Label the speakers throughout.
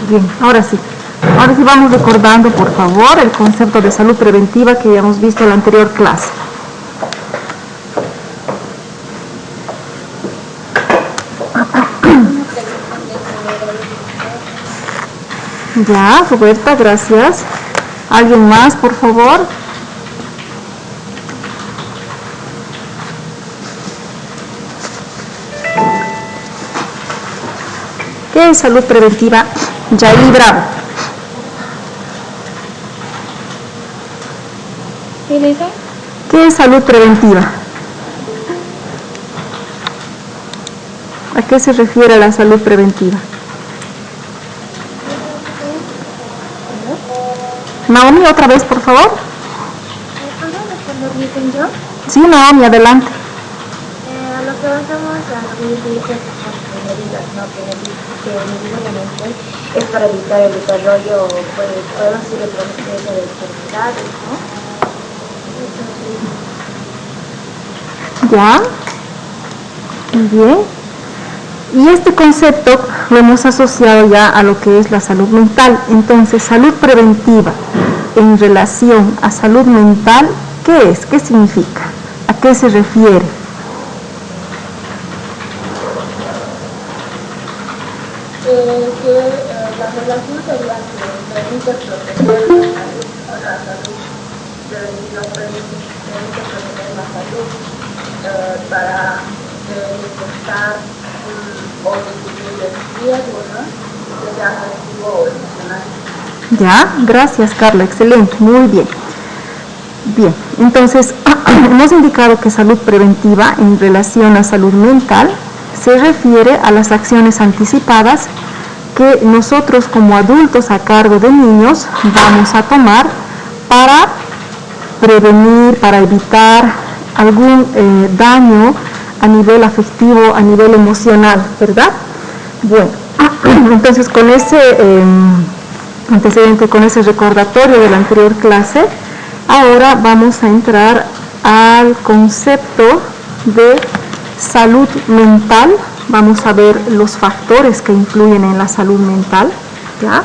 Speaker 1: Bien, ahora sí. Ahora sí vamos recordando, por favor, el concepto de salud preventiva que ya hemos visto en la anterior clase. Ya, Roberta, gracias. ¿Alguien más, por favor? ¿Qué es salud preventiva? Yair Bravo. ¿Qué es salud preventiva? ¿A qué se refiere la salud preventiva? Naomi, otra vez, por favor. Sí, Naomi, adelante.
Speaker 2: A lo que basamos a medidas, ¿no? Que medicamentos es para evitar el desarrollo, podemos decir, el proceso de enfermedades, ¿no?
Speaker 1: Ya, muy bien. Y este concepto lo hemos asociado ya a lo que es la salud mental. Entonces, salud preventiva en relación a salud mental, ¿qué es? ¿Qué significa? ¿A qué se refiere?
Speaker 2: La relación sería que permite proteger la salud preventiva, permite proteger la salud para detectar o disminuir el riesgo, ¿no? Que sea afectivo o emocional.
Speaker 1: Ya, gracias Carla, excelente, muy bien. Bien, entonces hemos indicado que salud preventiva en relación a salud mental se refiere a las acciones anticipadas que nosotros como adultos a cargo de niños vamos a tomar para prevenir, para evitar algún daño a nivel afectivo, a nivel emocional, ¿verdad? Bueno, entonces con ese antecedente, con ese recordatorio de la anterior clase, ahora vamos a entrar al concepto de salud mental. Vamos a ver los factores que influyen en la salud mental, ¿ya?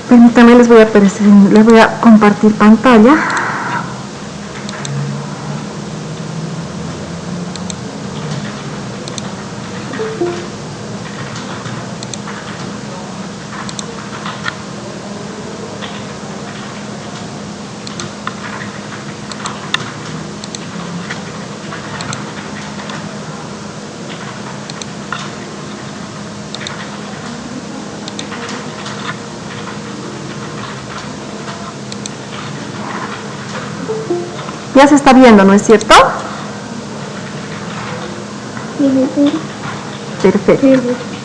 Speaker 1: Permítanme, les voy a compartir pantalla. Ya se está viendo, ¿no es cierto? Perfecto,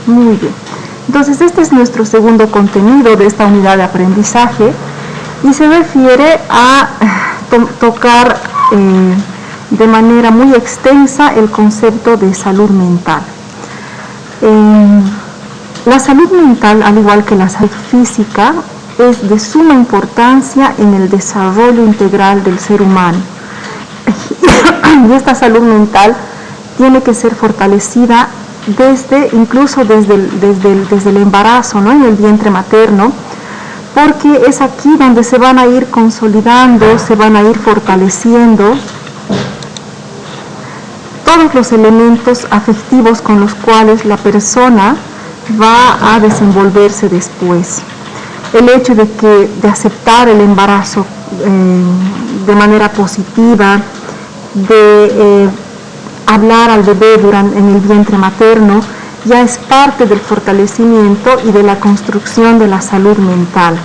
Speaker 1: muy bien. Entonces este es nuestro segundo contenido de esta unidad de aprendizaje y se refiere a tocar de manera muy extensa el concepto de salud mental. La salud mental, al igual que la salud física, es de suma importancia en el desarrollo integral del ser humano. Y esta salud mental tiene que ser fortalecida incluso desde el embarazo, ¿no? En el vientre materno, porque es aquí donde se van a ir consolidando, se van a ir fortaleciendo todos los elementos afectivos con los cuales la persona va a desenvolverse después. El hecho de aceptar el embarazo de manera positiva, de hablar al bebé en el vientre materno, ya es parte del fortalecimiento y de la construcción de la salud mental.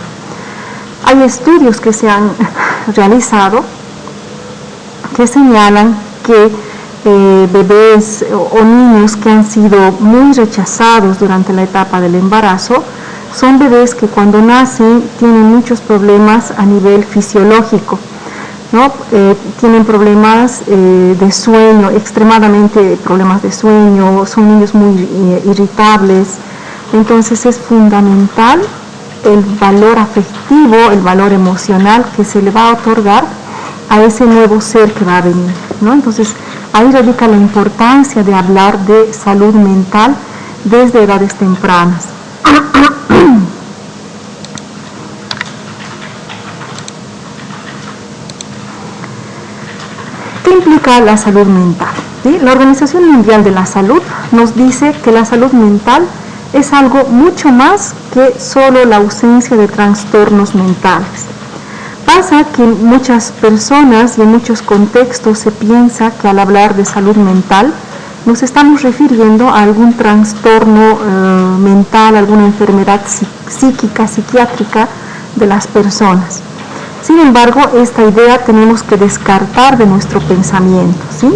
Speaker 1: Hay estudios que se han realizado que señalan que bebés o niños que han sido muy rechazados durante la etapa del embarazo son bebés que cuando nacen tienen muchos problemas a nivel fisiológico, ¿no? Tienen problemas de sueño, extremadamente problemas de sueño, son niños muy irritables. Entonces es fundamental el valor afectivo, el valor emocional que se le va a otorgar a ese nuevo ser que va a venir, ¿no? Entonces ahí radica la importancia de hablar de salud mental desde edades tempranas. ¿Qué implica la salud mental? ¿Sí? La Organización Mundial de la Salud nos dice que la salud mental es algo mucho más que solo la ausencia de trastornos mentales. Pasa que en muchas personas y en muchos contextos se piensa que al hablar de salud mental nos estamos refiriendo a algún trastorno mental, alguna enfermedad psíquica, psiquiátrica de las personas. Sin embargo, esta idea tenemos que descartar de nuestro pensamiento, ¿sí?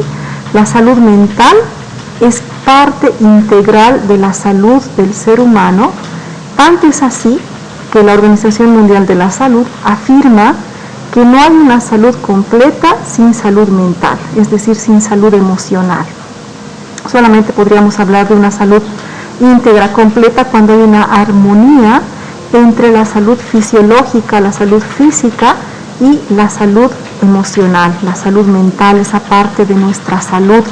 Speaker 1: La salud mental es parte integral de la salud del ser humano, tanto es así que la Organización Mundial de la Salud afirma que no hay una salud completa sin salud mental, es decir, sin salud emocional. Solamente podríamos hablar de una salud íntegra, completa, cuando hay una armonía entre la salud fisiológica, la salud física y la salud emocional, la salud mental, esa parte de nuestra salud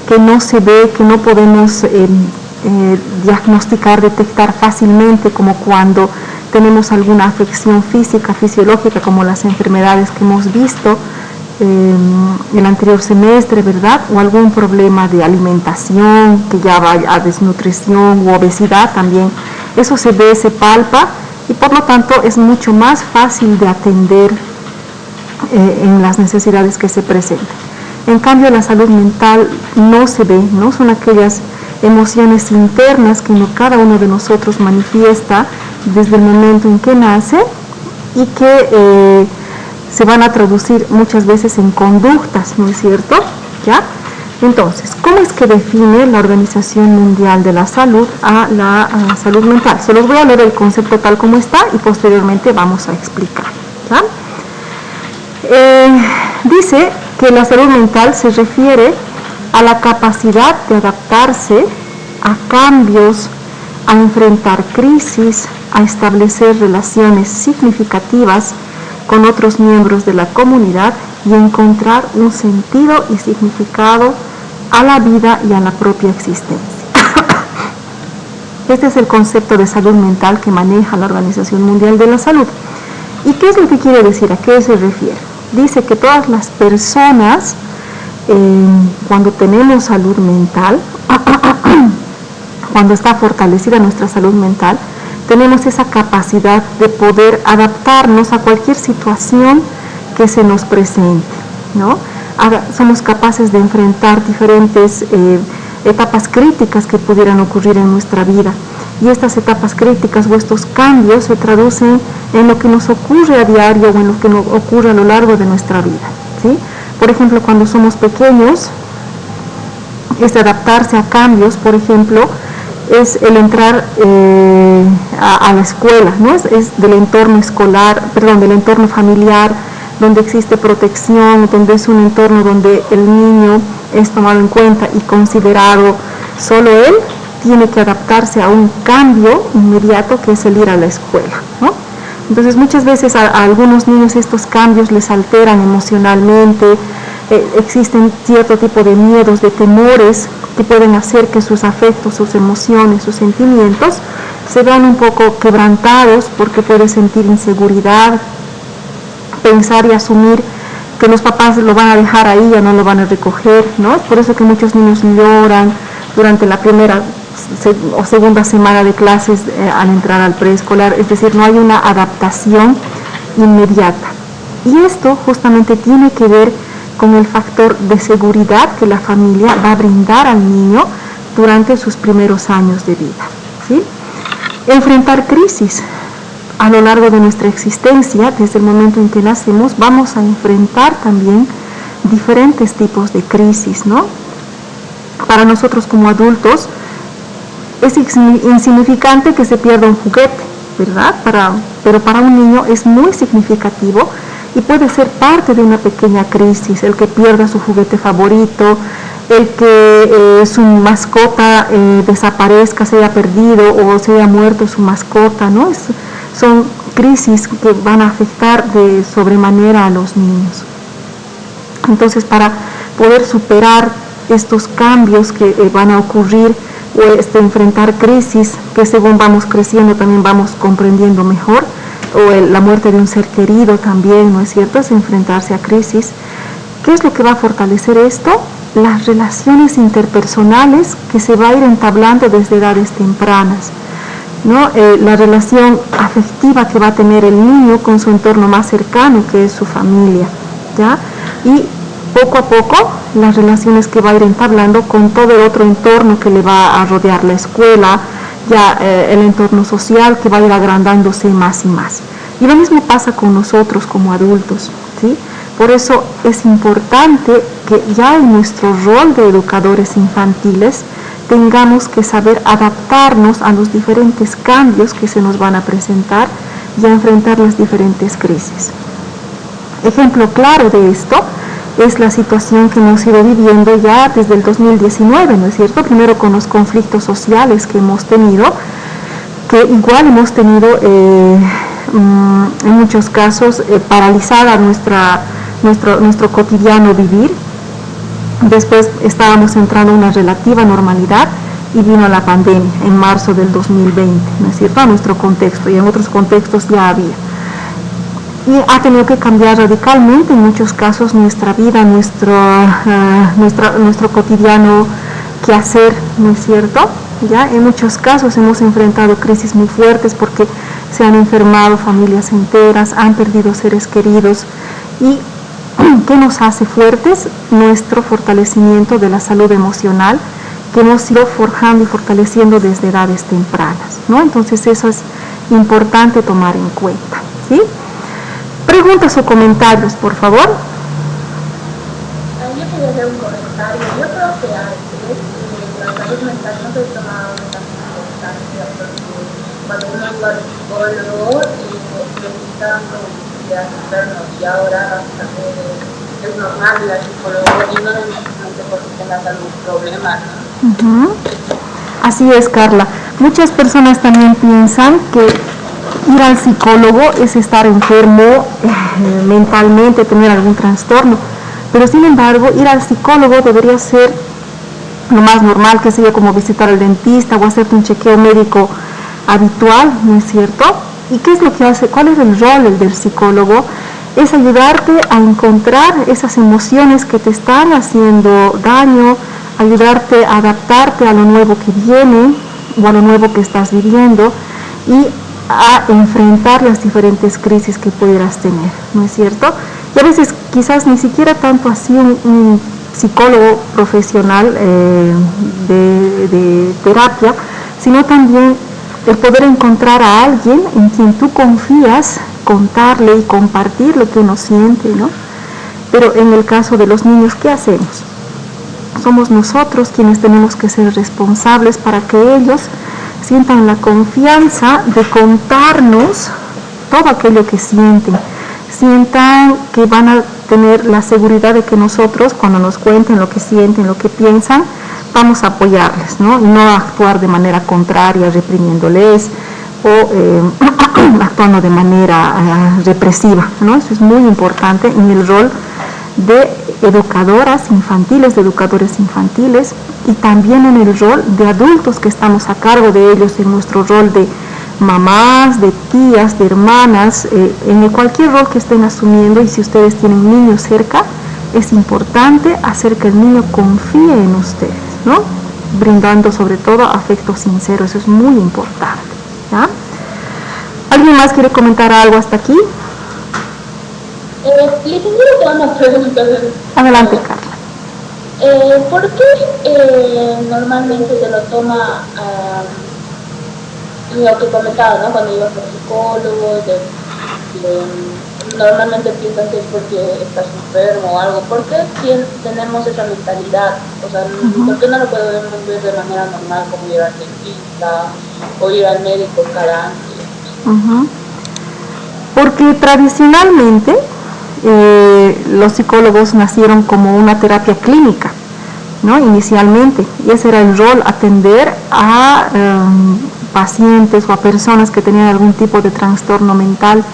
Speaker 1: que no se ve, que no podemos diagnosticar, detectar fácilmente, como cuando tenemos alguna afección física, fisiológica, como las enfermedades que hemos visto el anterior semestre, ¿verdad? O algún problema de alimentación que ya va a desnutrición u obesidad también. Eso se ve, se palpa y por lo tanto es mucho más fácil de atender en las necesidades que se presentan. En cambio, la salud mental no se ve, ¿no? Son aquellas emociones internas que cada uno de nosotros manifiesta desde el momento en que nace y que se van a traducir muchas veces en conductas, ¿no es cierto? ¿Ya? Entonces, ¿cómo es que define la Organización Mundial de la Salud a la salud mental? Se los voy a leer el concepto tal como está y posteriormente vamos a explicar, ¿ya? Dice que la salud mental se refiere a la capacidad de adaptarse a cambios, a enfrentar crisis, a establecer relaciones significativas con otros miembros de la comunidad y encontrar un sentido y significado a la vida y a la propia existencia. Este es el concepto de salud mental que maneja la Organización Mundial de la Salud. ¿Y qué es lo que quiere decir? ¿A qué se refiere? Dice que todas las personas, cuando tenemos salud mental, cuando está fortalecida nuestra salud mental, tenemos esa capacidad de poder adaptarnos a cualquier situación que se nos presente, ¿no? Somos capaces de enfrentar diferentes etapas críticas que pudieran ocurrir en nuestra vida. Y estas etapas críticas o estos cambios se traducen en lo que nos ocurre a diario o en lo que nos ocurre a lo largo de nuestra vida, ¿sí? Por ejemplo, cuando somos pequeños, es adaptarse a cambios, por ejemplo, es el entrar a la escuela, ¿no? Es del entorno escolar, perdón, del entorno familiar, donde existe protección, donde es un entorno donde el niño es tomado en cuenta y considerado. Solo él tiene que adaptarse a un cambio inmediato que es el ir a la escuela, ¿no? Entonces muchas veces a algunos niños estos cambios les alteran emocionalmente, existen cierto tipo de miedos, de temores que pueden hacer que sus afectos, sus emociones, sus sentimientos se vean un poco quebrantados, porque puede sentir inseguridad, pensar y asumir que los papás lo van a dejar ahí, ya no lo van a recoger, ¿no? Es por eso que muchos niños lloran durante la primera o segunda semana de clases al entrar al preescolar, es decir, no hay una adaptación inmediata. Y esto justamente tiene que ver con el factor de seguridad que la familia va a brindar al niño durante sus primeros años de vida, ¿sí? Enfrentar crisis. A lo largo de nuestra existencia, desde el momento en que nacemos, vamos a enfrentar también diferentes tipos de crisis, ¿no? Para nosotros como adultos es insignificante que se pierda un juguete, ¿verdad? Pero para un niño es muy significativo y puede ser parte de una pequeña crisis, el que pierda su juguete favorito, el que su mascota desaparezca, se haya perdido o se haya muerto su mascota, ¿no? Son crisis que van a afectar de sobremanera a los niños. Entonces, para poder superar estos cambios que van a ocurrir o enfrentar crisis que según vamos creciendo también vamos comprendiendo mejor, o la muerte de un ser querido también, ¿no es cierto? Es enfrentarse a crisis. ¿Qué es lo que va a fortalecer esto? Las relaciones interpersonales que se va a ir entablando desde edades tempranas, ¿no? La relación afectiva que va a tener el niño con su entorno más cercano, que es su familia, ¿ya? Y poco a poco las relaciones que va a ir entablando con todo el otro entorno que le va a rodear, la escuela, ya el entorno social que va a ir agrandándose más y más. Y lo mismo pasa con nosotros como adultos, ¿sí? Por eso es importante que ya en nuestro rol de educadores infantiles tengamos que saber adaptarnos a los diferentes cambios que se nos van a presentar y a enfrentar las diferentes crisis. Ejemplo claro de esto es la situación que hemos ido viviendo ya desde el 2019, ¿no es cierto? Primero con los conflictos sociales que hemos tenido, que igual hemos tenido en muchos casos paralizada nuestro cotidiano vivir. Después estábamos entrando en una relativa normalidad y vino la pandemia en marzo del 2020, ¿no es cierto? A nuestro contexto, y en otros contextos ya había. Y ha tenido que cambiar radicalmente en muchos casos nuestra vida, nuestro cotidiano quehacer, ¿no es cierto? Ya en muchos casos hemos enfrentado crisis muy fuertes porque se han enfermado familias enteras, han perdido seres queridos. ¿Y qué nos hace fuertes? Nuestro fortalecimiento de la salud emocional que hemos ido forjando y fortaleciendo desde edades tempranas, ¿no? Entonces eso es importante tomar en cuenta, ¿sí? Preguntas o comentarios, por favor.
Speaker 2: Yo quería hacer un comentario. Yo creo que antes la salud mental no se tomaba tanta importancia porque cuando uno iba al psicólogo necesitaban como enfermos y ahora es normal ir al psicólogo y no necesariamente porque tengas algún problema, ¿no?
Speaker 1: Así es, Carla. Muchas personas también piensan que ir al psicólogo es estar enfermo mentalmente, tener algún trastorno, pero sin embargo ir al psicólogo debería ser lo más normal, que sería como visitar al dentista o hacerte un chequeo médico habitual, ¿no es cierto? ¿Y qué es lo que hace? ¿Cuál es el rol del psicólogo? Es ayudarte a encontrar esas emociones que te están haciendo daño, ayudarte a adaptarte a lo nuevo que viene o a lo nuevo que estás viviendo y a enfrentar las diferentes crisis que pudieras tener, ¿no es cierto? Y a veces quizás ni siquiera tanto así un psicólogo profesional de terapia, sino también el poder encontrar a alguien en quien tú confías, contarle y compartir lo que uno siente, ¿no? Pero en el caso de los niños, ¿qué hacemos? Somos nosotros quienes tenemos que ser responsables para que ellos sientan la confianza de contarnos todo aquello que sienten, sientan que van a tener la seguridad de que nosotros, cuando nos cuenten lo que sienten, lo que piensan, vamos a apoyarles, ¿no? Y no actuar de manera contraria, reprimiéndoles o actuando de manera represiva, ¿no? Eso es muy importante en el rol de educadoras infantiles, de educadores infantiles, y también en el rol de adultos que estamos a cargo de ellos, en nuestro rol de mamás, de tías, de hermanas, en cualquier rol que estén asumiendo. Y si ustedes tienen niños cerca, es importante hacer que el niño confíe en ustedes, ¿no? Brindando sobre todo afecto sincero, eso es muy importante, ¿ya? ¿Alguien más quiere comentar algo hasta aquí?
Speaker 2: Licenciada, una pregunta.
Speaker 1: Adelante, Carla.
Speaker 2: ¿Por qué normalmente se lo toma lo que comentaba, ¿no? Cuando ibas al psicólogo, normalmente piensan que es porque estás enfermo o algo? ¿Por qué tenemos esa mentalidad? O sea, ¿por qué no lo podemos ver de manera normal, como ir al dentista o ir al médico cada año?
Speaker 1: Porque tradicionalmente los psicólogos nacieron como una terapia clínica, ¿no? Inicialmente, y ese era el rol, atender a pacientes o a personas que tenían algún tipo de trastorno mental,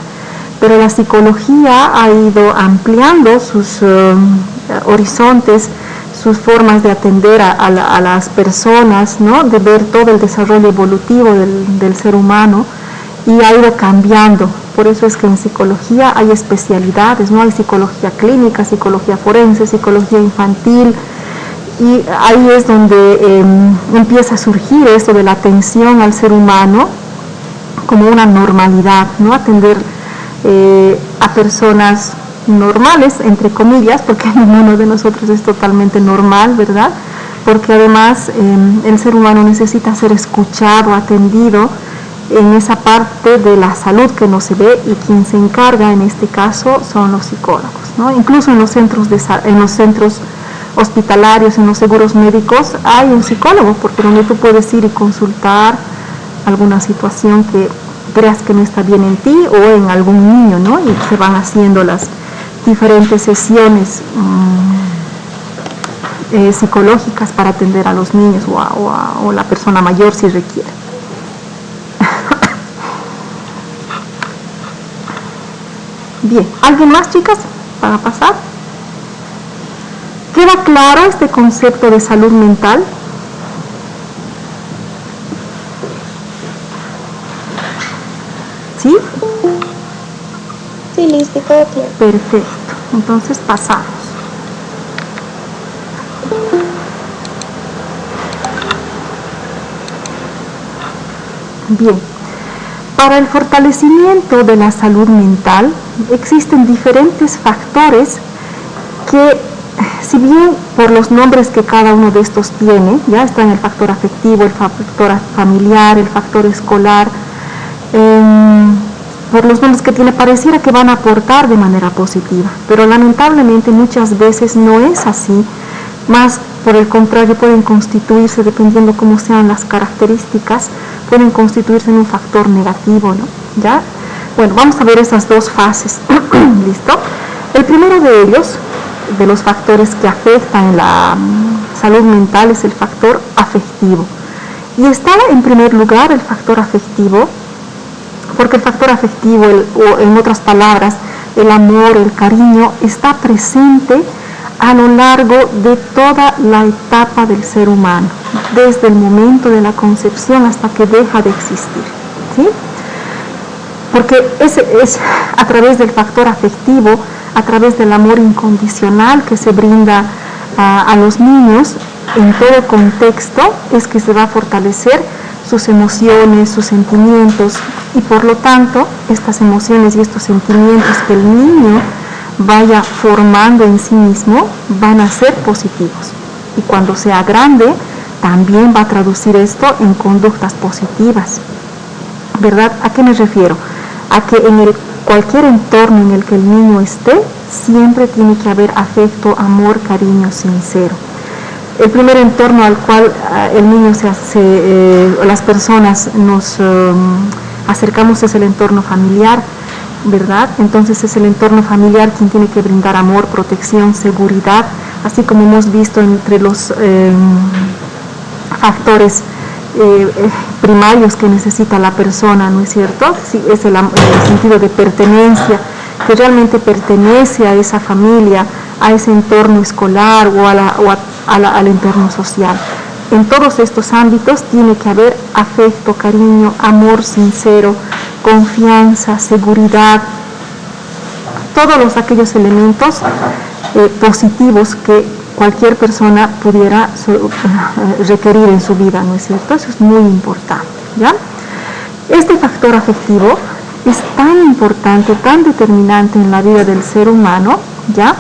Speaker 1: pero la psicología ha ido ampliando sus horizontes, sus formas de atender a las personas, ¿no? De ver todo el desarrollo evolutivo del ser humano, y ha ido cambiando. Por eso es que en psicología hay especialidades, ¿no? Hay psicología clínica, psicología forense, psicología infantil, y ahí es donde empieza a surgir esto de la atención al ser humano como una normalidad, ¿no? Atender a personas normales, entre comillas, porque ninguno de nosotros es totalmente normal, ¿verdad? Porque además el ser humano necesita ser escuchado, atendido en esa parte de la salud que no se ve, y quien se encarga en este caso son los psicólogos, ¿no? Incluso en los centros hospitalarios, en los seguros médicos, hay un psicólogo, porque donde tú puedes ir y consultar alguna situación que creas que no está bien en ti o en algún niño, ¿no? Y se van haciendo las diferentes sesiones psicológicas para atender a los niños o la persona mayor si requiere. Bien, ¿alguien más, chicas, para pasar? ¿Queda claro este concepto de salud mental? ¿Sí?
Speaker 3: Sí, listo, queda claro.
Speaker 1: Perfecto, entonces pasamos. Bien, para el fortalecimiento de la salud mental existen diferentes factores que, si bien por los nombres que cada uno de estos tiene, ya están el factor afectivo, el factor familiar, el factor escolar, por los nombres que tiene, pareciera que van a aportar de manera positiva, pero lamentablemente muchas veces no es así, más por el contrario pueden constituirse, dependiendo cómo sean las características, pueden constituirse en un factor negativo, ¿no? ¿Ya? Bueno, vamos a ver esas dos fases. ¿Listo? El primero de ellos, de los factores que afectan la salud mental, es el factor afectivo. Y está en primer lugar el factor afectivo, porque el factor afectivo, o en otras palabras, el amor, el cariño, está presente a lo largo de toda la etapa del ser humano, desde el momento de la concepción hasta que deja de existir, ¿sí? Porque es a través del factor afectivo, a través del amor incondicional que se brinda a los niños en todo contexto, es que se va a fortalecer sus emociones, sus sentimientos, y por lo tanto estas emociones y estos sentimientos que el niño vaya formando en sí mismo van a ser positivos, y cuando sea grande también va a traducir esto en conductas positivas, ¿verdad? ¿A qué me refiero? A que en cualquier entorno en el que el niño esté, siempre tiene que haber afecto, amor, cariño sincero. El primer entorno al cual el niño las personas nos acercamos es el entorno familiar, ¿verdad? Entonces es el entorno familiar quien tiene que brindar amor, protección, seguridad, así como hemos visto entre los factores primarios que necesita la persona, ¿no es cierto? Sí, es el sentido de pertenencia, que realmente pertenece a esa familia, a ese entorno escolar o al entorno social. En todos estos ámbitos tiene que haber afecto, cariño, amor sincero, confianza, seguridad, todos aquellos elementos positivos que cualquier persona pudiera requerir en su vida, ¿no es cierto? Eso es muy importante, ¿ya? Este factor afectivo es tan importante, tan determinante en la vida del ser humano, ¿ya?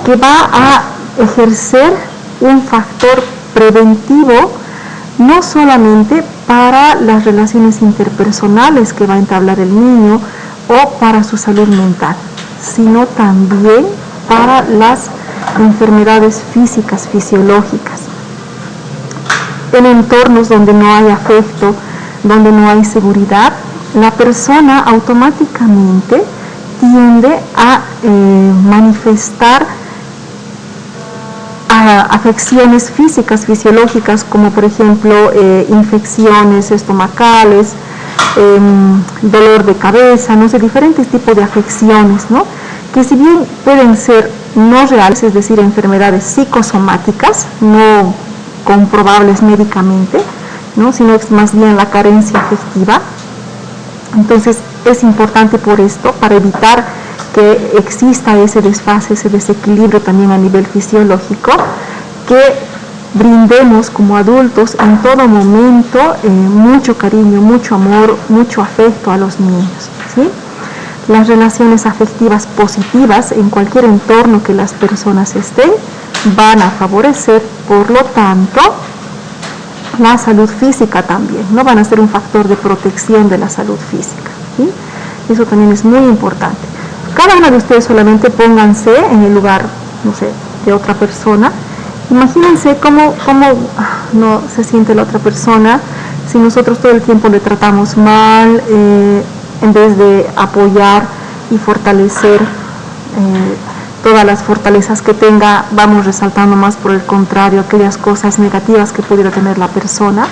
Speaker 1: Que va a ejercer un factor preventivo no solamente para las relaciones interpersonales que va a entablar el niño o para su salud mental, sino también para las enfermedades físicas, fisiológicas. En entornos donde no hay afecto, donde no hay seguridad, la persona automáticamente tiende a manifestar afecciones físicas, fisiológicas, como por ejemplo infecciones estomacales, dolor de cabeza, no sé, diferentes tipos de afecciones, ¿no? Que si bien pueden ser no reales, es decir, enfermedades psicosomáticas, no comprobables médicamente, ¿no? Sino es más bien la carencia afectiva. Entonces es importante por esto, para evitar que exista ese desfase, ese desequilibrio también a nivel fisiológico, que brindemos como adultos en todo momento mucho cariño, mucho amor, mucho afecto a los niños, ¿sí? Las relaciones afectivas positivas en cualquier entorno que las personas estén van a favorecer, por lo tanto, la salud física también, ¿no? Van a ser un factor de protección de la salud física, ¿sí? Eso también es muy importante. Cada uno de ustedes solamente pónganse en el lugar, no sé, de otra persona. Imagínense cómo no se siente la otra persona si nosotros todo el tiempo le tratamos mal, en vez de apoyar y fortalecer todas las fortalezas que tenga, vamos resaltando más por el contrario aquellas cosas negativas que pudiera tener la persona.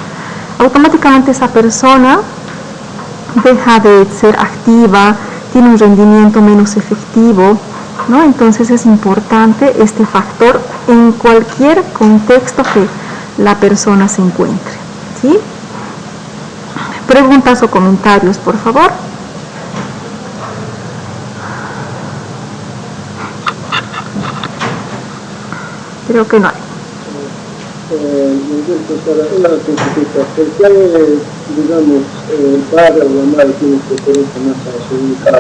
Speaker 1: Automáticamente esa persona deja de ser activa, tiene un rendimiento menos efectivo, ¿no? Entonces es importante este factor en cualquier contexto que la persona se encuentre, ¿sí? Preguntas o comentarios, por favor. Creo que no hay.
Speaker 4: Una consulta, ¿por qué, digamos, el padre o la madre tiene que tener más a su hija?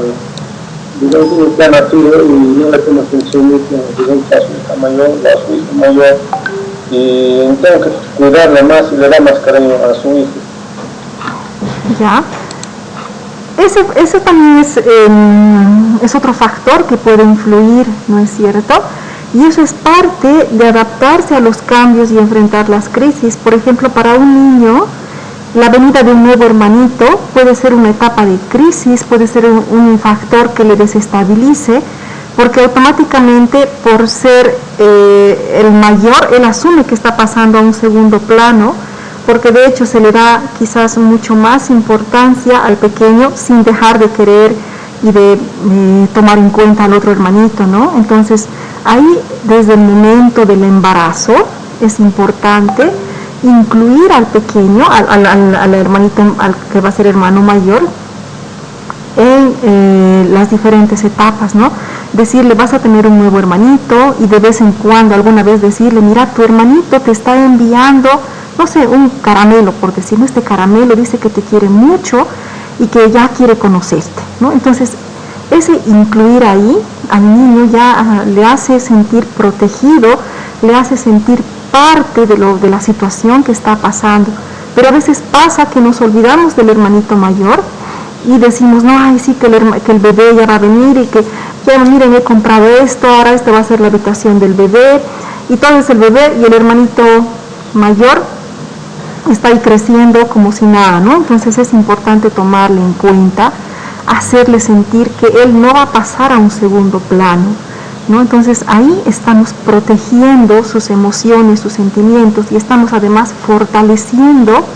Speaker 4: Digamos, uno está nacido y no le toma atención misma, digamos, a su hija mayor, a su hijo mayor, y tengo que cuidarla más y le da más cariño a su hijo.
Speaker 1: Ya. Ese también es otro factor que puede influir, ¿no es cierto? Y eso es parte de adaptarse a los cambios y enfrentar las crisis. Por ejemplo, para un niño, la venida de un nuevo hermanito puede ser una etapa de crisis, puede ser un factor que le desestabilice, porque automáticamente, por ser el mayor, él asume que está pasando a un segundo plano, porque de hecho se le da quizás mucho más importancia al pequeño sin dejar de querer y de tomar en cuenta al otro hermanito, ¿no? Entonces, ahí, desde el momento del embarazo, es importante incluir al pequeño, al hermanito, al que va a ser hermano mayor, en las diferentes etapas, ¿no? Decirle, vas a tener un nuevo hermanito, y de vez en cuando, alguna vez decirle, mira, tu hermanito te está enviando, no sé, un caramelo, por decirlo, este caramelo dice que te quiere mucho y que ya quiere conocerte, ¿no? Entonces, ese incluir ahí al niño ya le hace sentir protegido, le hace sentir parte de la situación que está pasando. Pero a veces pasa que nos olvidamos del hermanito mayor y decimos, no, ay, sí, que el bebé ya va a venir y que, ya miren, he comprado esto, ahora esta va a ser la habitación del bebé, y todo es el bebé y el hermanito mayor está ahí creciendo como si nada, ¿no? Entonces es importante tomarle en cuenta, hacerle sentir que él no va a pasar a un segundo plano, ¿no? Entonces ahí estamos protegiendo sus emociones, sus sentimientos, y estamos además fortaleciendo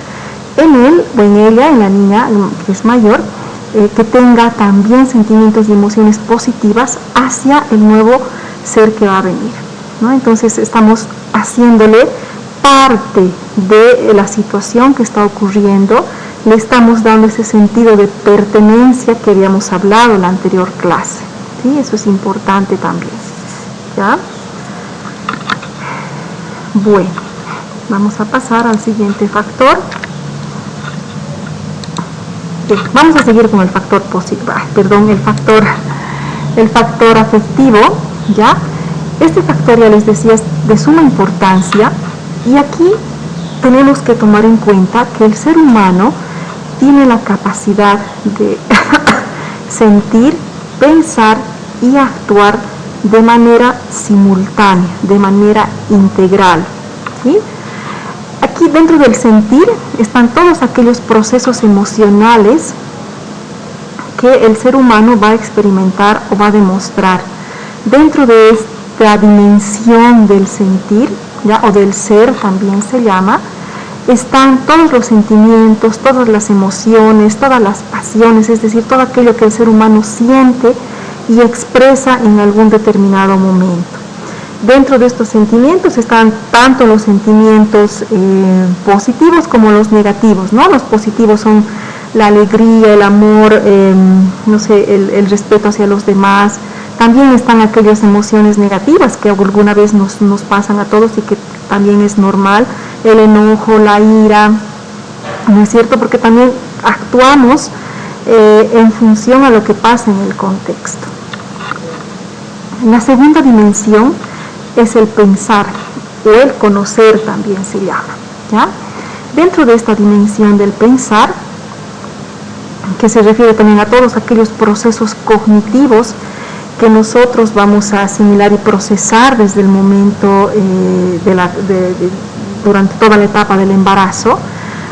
Speaker 1: en él o en ella, en la niña que es mayor, que tenga también sentimientos y emociones positivas hacia el nuevo ser que va a venir, ¿no? Entonces estamos haciéndole parte de la situación que está ocurriendo, le estamos dando ese sentido de pertenencia que habíamos hablado en la anterior clase, ¿sí? Eso es importante también, ¿ya? Bueno, vamos a pasar al siguiente factor. Bien, vamos a seguir con el factor positivo, el factor afectivo, ¿ya? Este factor, ya les decía, es de suma importancia, y aquí tenemos que tomar en cuenta que el ser humano tiene la capacidad de sentir, pensar y actuar de manera simultánea, de manera integral, ¿sí? Aquí dentro del sentir están todos aquellos procesos emocionales que el ser humano va a experimentar o va a demostrar. Dentro de esta dimensión del sentir, ¿ya? O del ser también se llama, están todos los sentimientos, todas las emociones, todas las pasiones, es decir, todo aquello que el ser humano siente y expresa en algún determinado momento. Dentro de estos sentimientos están tanto los sentimientos positivos como los negativos, ¿no? Los positivos son la alegría, el amor, no sé, el respeto hacia los demás. También están aquellas emociones negativas que alguna vez nos pasan a todos y que también es normal, el enojo, la ira, ¿no es cierto? Porque también actuamos en función a lo que pasa en el contexto. La segunda dimensión es el pensar, o el conocer también se llama, ¿ya? Dentro de esta dimensión del pensar, que se refiere también a todos aquellos procesos cognitivos que nosotros vamos a asimilar y procesar desde el momento durante toda la etapa del embarazo,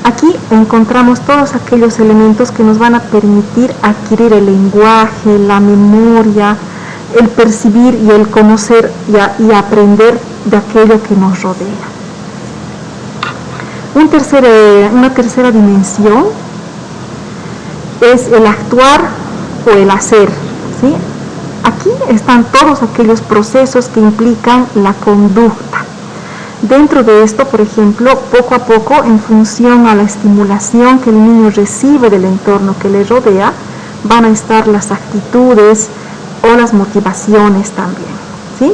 Speaker 1: aquí encontramos todos aquellos elementos que nos van a permitir adquirir el lenguaje, la memoria, el percibir y el conocer y aprender de aquello que nos rodea. Una tercera dimensión es el actuar o el hacer, ¿sí? Aquí están todos aquellos procesos que implican la conducta. Dentro de esto, por ejemplo, poco a poco, en función a la estimulación que el niño recibe del entorno que le rodea, van a estar las actitudes o las motivaciones también, ¿sí?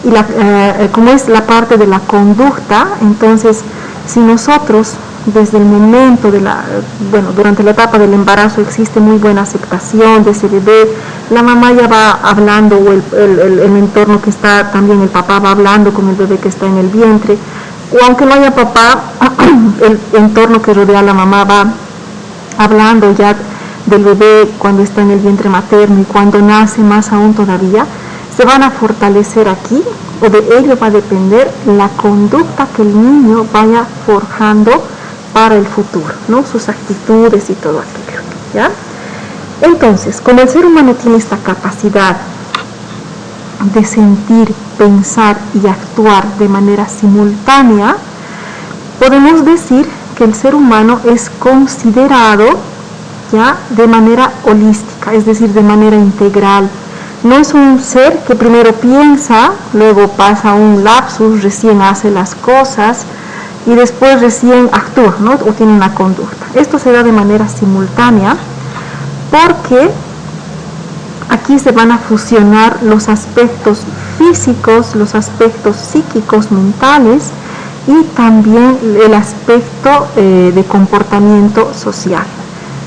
Speaker 1: Y como es la parte de la conducta, entonces, si nosotros desde el momento durante la etapa del embarazo existe muy buena aceptación de ese bebé, la mamá ya va hablando, o el entorno que está, también el papá va hablando con el bebé que está en el vientre, o aunque no haya papá, el entorno que rodea a la mamá va hablando ya del bebé cuando está en el vientre materno y cuando nace más aún todavía, se van a fortalecer aquí, o de ello va a depender la conducta que el niño vaya forjando para el futuro, ¿no? Sus actitudes y todo aquello, ¿ya? Entonces, como el ser humano tiene esta capacidad de sentir, pensar y actuar de manera simultánea, podemos decir que el ser humano es considerado ya de manera holística, es decir, de manera integral. No es un ser que primero piensa, luego pasa un lapsus, recién hace las cosas y después recién actúa, ¿no? O tiene una conducta. Esto se da de manera simultánea porque aquí se van a fusionar los aspectos físicos, los aspectos psíquicos, mentales y también el aspecto de comportamiento social.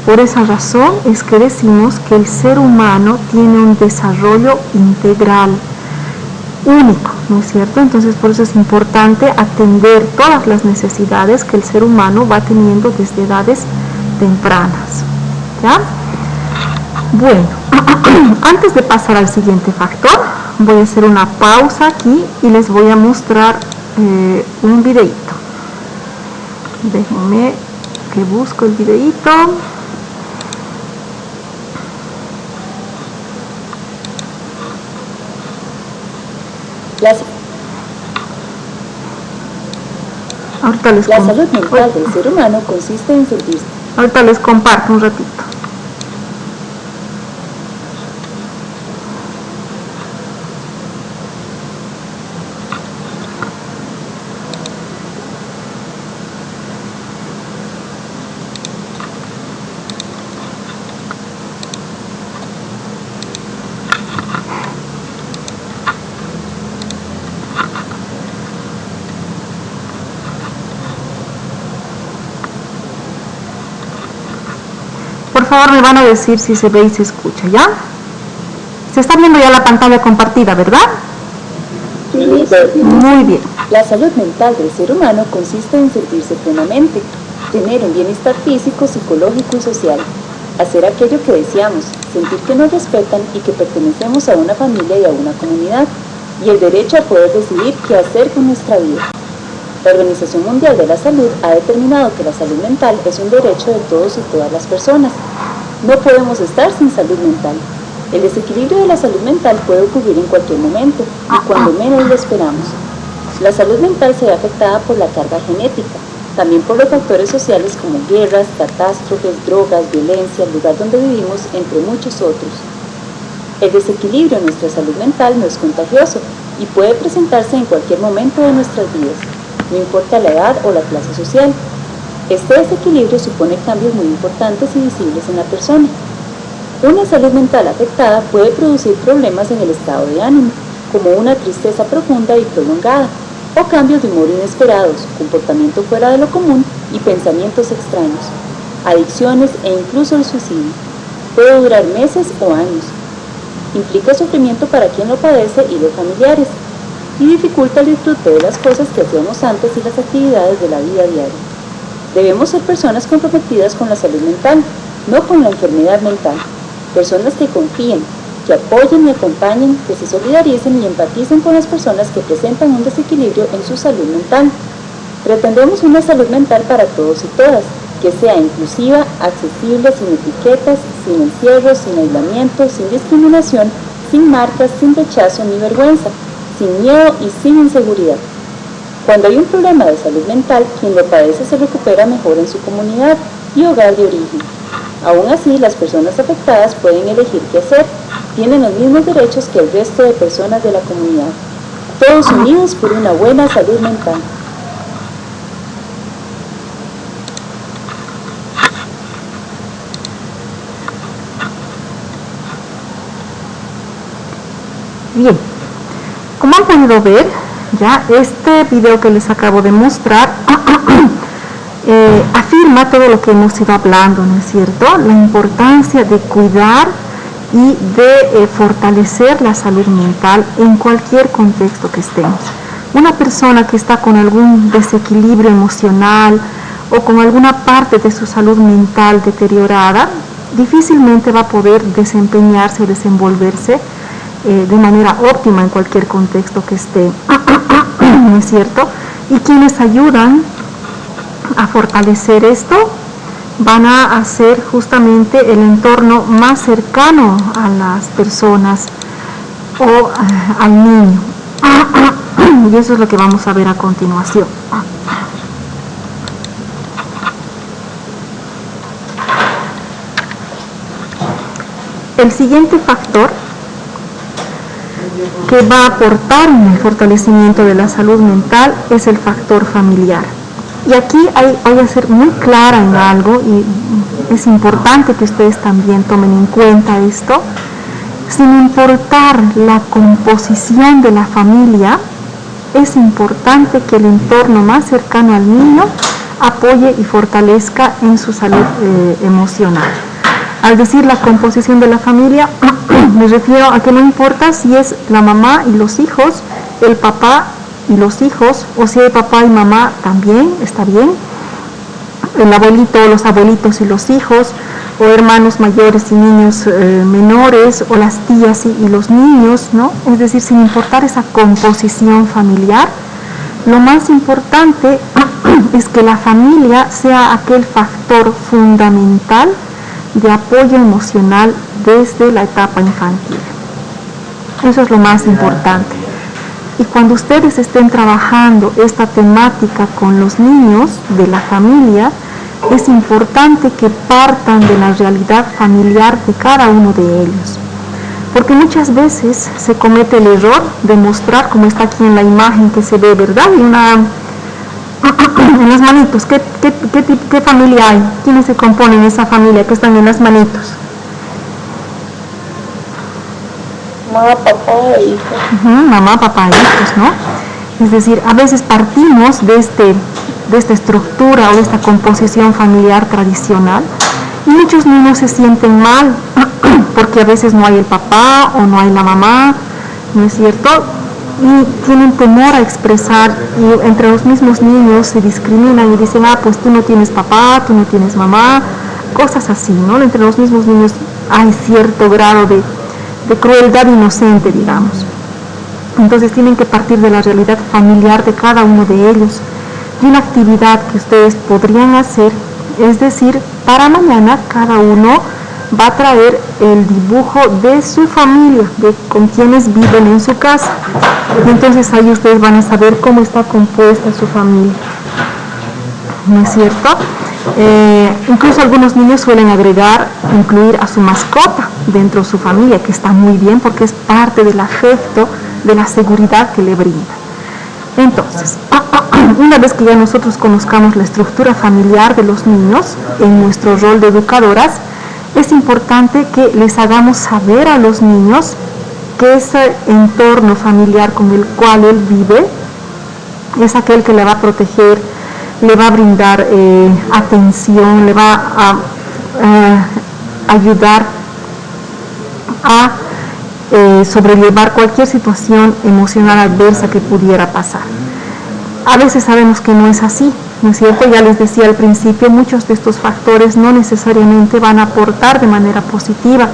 Speaker 1: Por esa razón es que decimos que el ser humano tiene un desarrollo integral, único, ¿no es cierto? Entonces por eso es importante atender todas las necesidades que el ser humano va teniendo desde edades tempranas, ¿ya? Bueno, antes de pasar al siguiente factor, voy a hacer una pausa aquí y les voy a mostrar un videíto. Déjenme que busco el videíto.
Speaker 5: La salud mental del ser humano consiste en sentirse.
Speaker 1: Ahorita les comparto un ratito. Por favor, me van a decir si se ve y se escucha, ¿ya? Se está viendo ya la pantalla compartida, ¿verdad? Muy bien.
Speaker 5: La salud mental del ser humano consiste en sentirse plenamente, tener un bienestar físico, psicológico y social, hacer aquello que deseamos, sentir que nos respetan y que pertenecemos a una familia y a una comunidad, y el derecho a poder decidir qué hacer con nuestra vida. La Organización Mundial de la Salud ha determinado que la salud mental es un derecho de todos y todas las personas. No podemos estar sin salud mental. El desequilibrio de la salud mental puede ocurrir en cualquier momento y cuando menos lo esperamos. La salud mental se ve afectada por la carga genética, también por los factores sociales como guerras, catástrofes, drogas, violencia, el lugar donde vivimos, entre muchos otros. El desequilibrio en nuestra salud mental no es contagioso, y puede presentarse en cualquier momento de nuestras vidas, no importa la edad o la clase social. Este desequilibrio supone cambios muy importantes y visibles en la persona. Una salud mental afectada puede producir problemas en el estado de ánimo, como una tristeza profunda y prolongada, o cambios de humor inesperados, comportamiento fuera de lo común y pensamientos extraños, adicciones e incluso el suicidio. Puede durar meses o años. Implica sufrimiento para quien lo padece y los familiares, y dificulta el disfrute de las cosas que hacíamos antes y las actividades de la vida diaria. Debemos ser personas comprometidas con la salud mental, no con la enfermedad mental. Personas que confíen, que apoyen y acompañen, que se solidaricen y empaticen con las personas que presentan un desequilibrio en su salud mental. Pretendemos una salud mental para todos y todas, que sea inclusiva, accesible, sin etiquetas, sin encierros, sin aislamiento, sin discriminación, sin marcas, sin rechazo ni vergüenza, sin miedo y sin inseguridad. Cuando hay un problema de salud mental, quien lo padece se recupera mejor en su comunidad y hogar de origen. Aún así, las personas afectadas pueden elegir qué hacer, tienen los mismos derechos que el resto de personas de la comunidad. Todos unidos por una buena salud mental.
Speaker 1: Bien, como han podido ver, ya este video que les acabo de mostrar afirma todo lo que hemos ido hablando, ¿no es cierto? La importancia de cuidar y de fortalecer la salud mental en cualquier contexto que estemos. Una persona que está con algún desequilibrio emocional o con alguna parte de su salud mental deteriorada, difícilmente va a poder desempeñarse o desenvolverse de manera óptima en cualquier contexto que esté, ¿no es cierto? Y quienes ayudan a fortalecer esto van a hacer justamente el entorno más cercano a las personas o al niño. Y eso es lo que vamos a ver a continuación. El siguiente factor que va a aportar en el fortalecimiento de la salud mental es el factor familiar. Y aquí voy a ser muy clara en algo y es importante que ustedes también tomen en cuenta esto. Sin importar la composición de la familia, es importante que el entorno más cercano al niño apoye y fortalezca en su salud emocional. Al decir la composición de la familia, me refiero a que no importa si es la mamá y los hijos, el papá y los hijos, o si hay papá y mamá también, está bien, el abuelito o los abuelitos y los hijos, o hermanos mayores y niños menores, o las tías y los niños, ¿no? Es decir, sin importar esa composición familiar, lo más importante es que la familia sea aquel factor fundamental de apoyo emocional desde la etapa infantil. Eso es lo más importante. Y cuando ustedes estén trabajando esta temática con los niños de la familia, es importante que partan de la realidad familiar de cada uno de ellos. Porque muchas veces se comete el error de mostrar, como está aquí en la imagen que se ve, ¿verdad? En las manitos, ¿qué familia hay? ¿Quiénes se componen esa familia que están en las manitos?
Speaker 3: Mamá, papá e hijos.
Speaker 1: Mamá, papá e hijos, ¿no? Es decir, a veces partimos de esta estructura o de esta composición familiar tradicional y muchos niños se sienten mal porque a veces no hay el papá o no hay la mamá, ¿no es cierto? Y tienen temor a expresar, y entre los mismos niños se discriminan y dicen, pues tú no tienes papá, tú no tienes mamá, cosas así, ¿no? Entre los mismos niños hay cierto grado de crueldad inocente, digamos. Entonces tienen que partir de la realidad familiar de cada uno de ellos. Y una actividad que ustedes podrían hacer, es decir, para mañana cada uno va a traer el dibujo de su familia, de con quienes viven en su casa. Y entonces ahí ustedes van a saber cómo está compuesta su familia. ¿No es cierto? Incluso algunos niños suelen incluir a su mascota dentro de su familia, que está muy bien porque es parte del afecto de la seguridad que le brinda. Entonces, una vez que ya nosotros conozcamos la estructura familiar de los niños en nuestro rol de educadoras, es importante que les hagamos saber a los niños que ese entorno familiar con el cual él vive es aquel que le va a proteger, le va a brindar atención, le va a ayudar a sobrellevar cualquier situación emocional adversa que pudiera pasar. A veces sabemos que no es así, ¿no es cierto? Ya les decía al principio, muchos de estos factores no necesariamente van a aportar de manera positiva.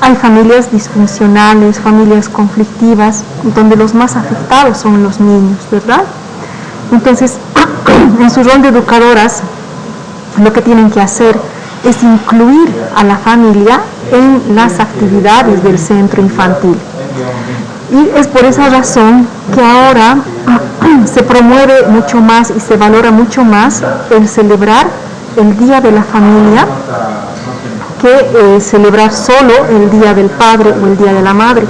Speaker 1: Hay familias disfuncionales, familias conflictivas, donde los más afectados son los niños, ¿verdad? Entonces, en su rol de educadoras, lo que tienen que hacer es incluir a la familia en las actividades del centro infantil. Y es por esa razón que ahora se promueve mucho más y se valora mucho más el celebrar el Día de la Familia que celebrar solo el Día del Padre o el Día de la Madre,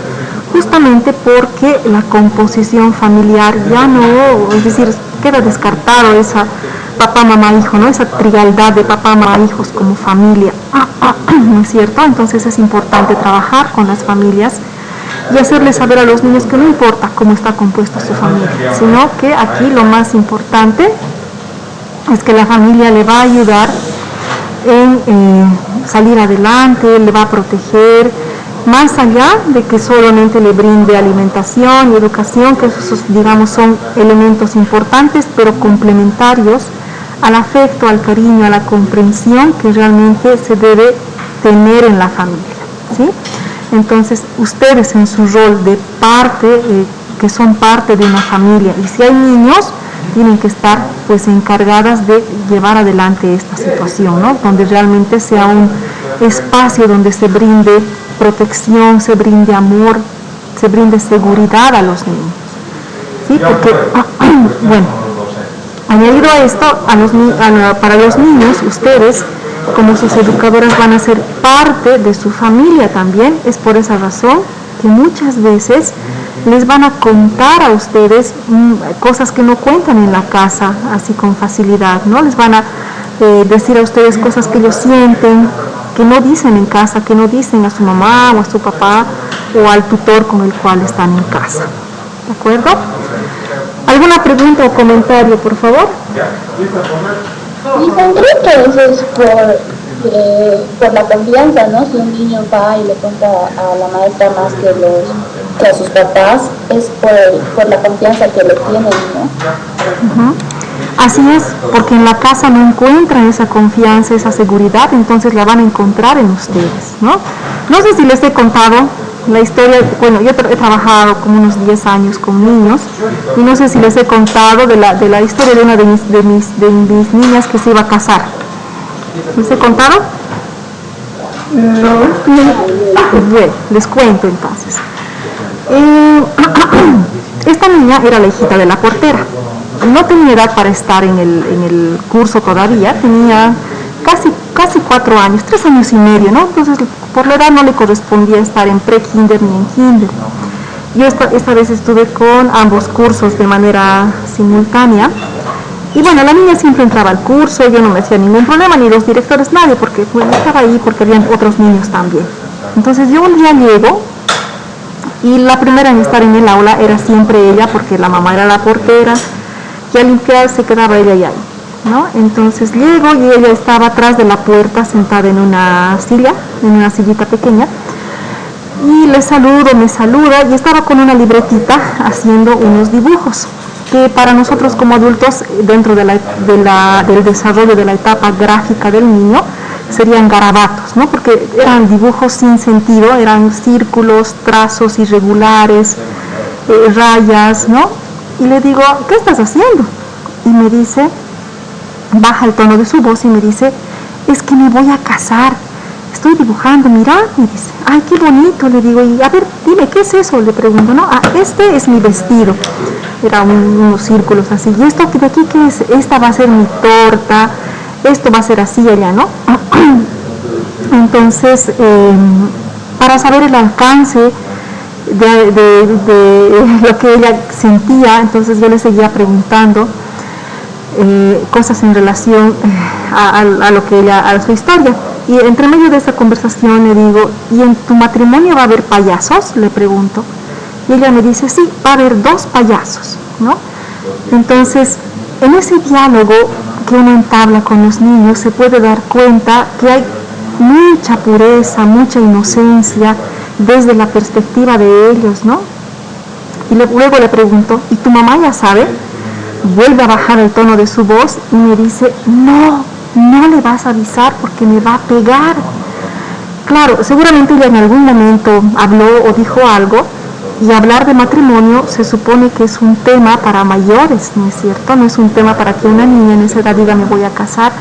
Speaker 1: justamente porque la composición familiar ya no, es decir, queda descartado esa papá, mamá, hijo, ¿no? Esa trigalidad de papá, mamá, hijos como familia, ¿no es cierto? Entonces es importante trabajar con las familias y hacerles saber a los niños que no importa cómo está compuesta su familia, sino que aquí lo más importante es que la familia le va a ayudar en salir adelante, le va a proteger, más allá de que solamente le brinde alimentación y educación, que esos, digamos, son elementos importantes, pero complementarios al afecto, al cariño, a la comprensión que realmente se debe tener en la familia, ¿sí? Entonces, ustedes en su rol de parte, que son parte de una familia, y si hay niños, tienen que estar pues encargadas de llevar adelante esta situación, ¿no? Donde realmente sea un espacio donde se brinde protección, se brinde amor, se brinde seguridad a los niños, ¿sí? Porque, bueno, añadido a esto, para los niños, ustedes como sus educadoras van a ser parte de su familia también. Es por esa razón que muchas veces les van a contar a ustedes cosas que no cuentan en la casa así con facilidad, ¿no? Les van a decir a ustedes cosas que ellos sienten, que no dicen en casa, que no dicen a su mamá o a su papá o al tutor con el cual están en casa. ¿De acuerdo? ¿Alguna pregunta o comentario, por favor?
Speaker 3: Y creo que eso es por la confianza, ¿no? Si un niño va y le cuenta a la maestra más que a sus papás, es por la confianza que le tienen, ¿no?
Speaker 1: Así es, porque en la casa no encuentran esa confianza, esa seguridad, entonces la van a encontrar en ustedes, ¿no? No sé si les he contado la historia, bueno, yo he trabajado como unos 10 años con niños, y no sé si les he contado de la historia de una de mis niñas que se iba a casar. ¿Les he contado? No. Bueno, les cuento entonces. Esta niña era la hijita de la portera. No tenía edad para estar en el curso todavía, tenía casi 4 años, 3 años y medio, ¿no? Entonces, por la edad no le correspondía estar en pre-kinder ni en kinder. Yo esta vez estuve con ambos cursos de manera simultánea. Y bueno, la niña siempre entraba al curso, yo no me hacía ningún problema, ni los directores, nadie, porque bueno, estaba ahí porque habían otros niños también. Entonces yo un día llego, y la primera en estar en el aula era siempre ella, porque la mamá era la portera, y al limpiar se quedaba ella y ahí, ¿no? Entonces llego y ella estaba atrás de la puerta, sentada en una sillita pequeña, y le saludo, me saluda, y estaba con una libretita haciendo unos dibujos, que para nosotros como adultos, dentro del desarrollo de la etapa gráfica del niño, serían garabatos, ¿no? Porque eran dibujos sin sentido, eran círculos, trazos irregulares, rayas, ¿no? Y le digo, ¿qué estás haciendo? Y me dice, baja el tono de su voz y me dice, es que me voy a casar, estoy dibujando, mira, y dice, ay, qué bonito, le digo, y a ver, dime, ¿qué es eso? Le pregunto, no, este es mi vestido, eran unos círculos así, y esto de aquí, ¿qué es? Esta va a ser mi torta, esto va a ser así allá, ¿no? Entonces, para saber el alcance de lo que ella sentía. Entonces yo le seguía preguntando cosas en relación a lo que ella, a su historia. Y entre medio de esa conversación le digo, ¿y en tu matrimonio va a haber payasos?, le pregunto. Y ella me dice, sí, va a haber 2 payasos, ¿no? Entonces, en ese diálogo que uno entabla con los niños se puede dar cuenta que hay mucha pureza, mucha inocencia desde la perspectiva de ellos, ¿no? Y luego le pregunto, ¿y tu mamá ya sabe? Vuelve a bajar el tono de su voz y me dice, no le vas a avisar porque me va a pegar. Claro, seguramente ella en algún momento habló o dijo algo, y hablar de matrimonio se supone que es un tema para mayores, ¿no es cierto? No es un tema para que una niña en esa edad diga me voy a casar.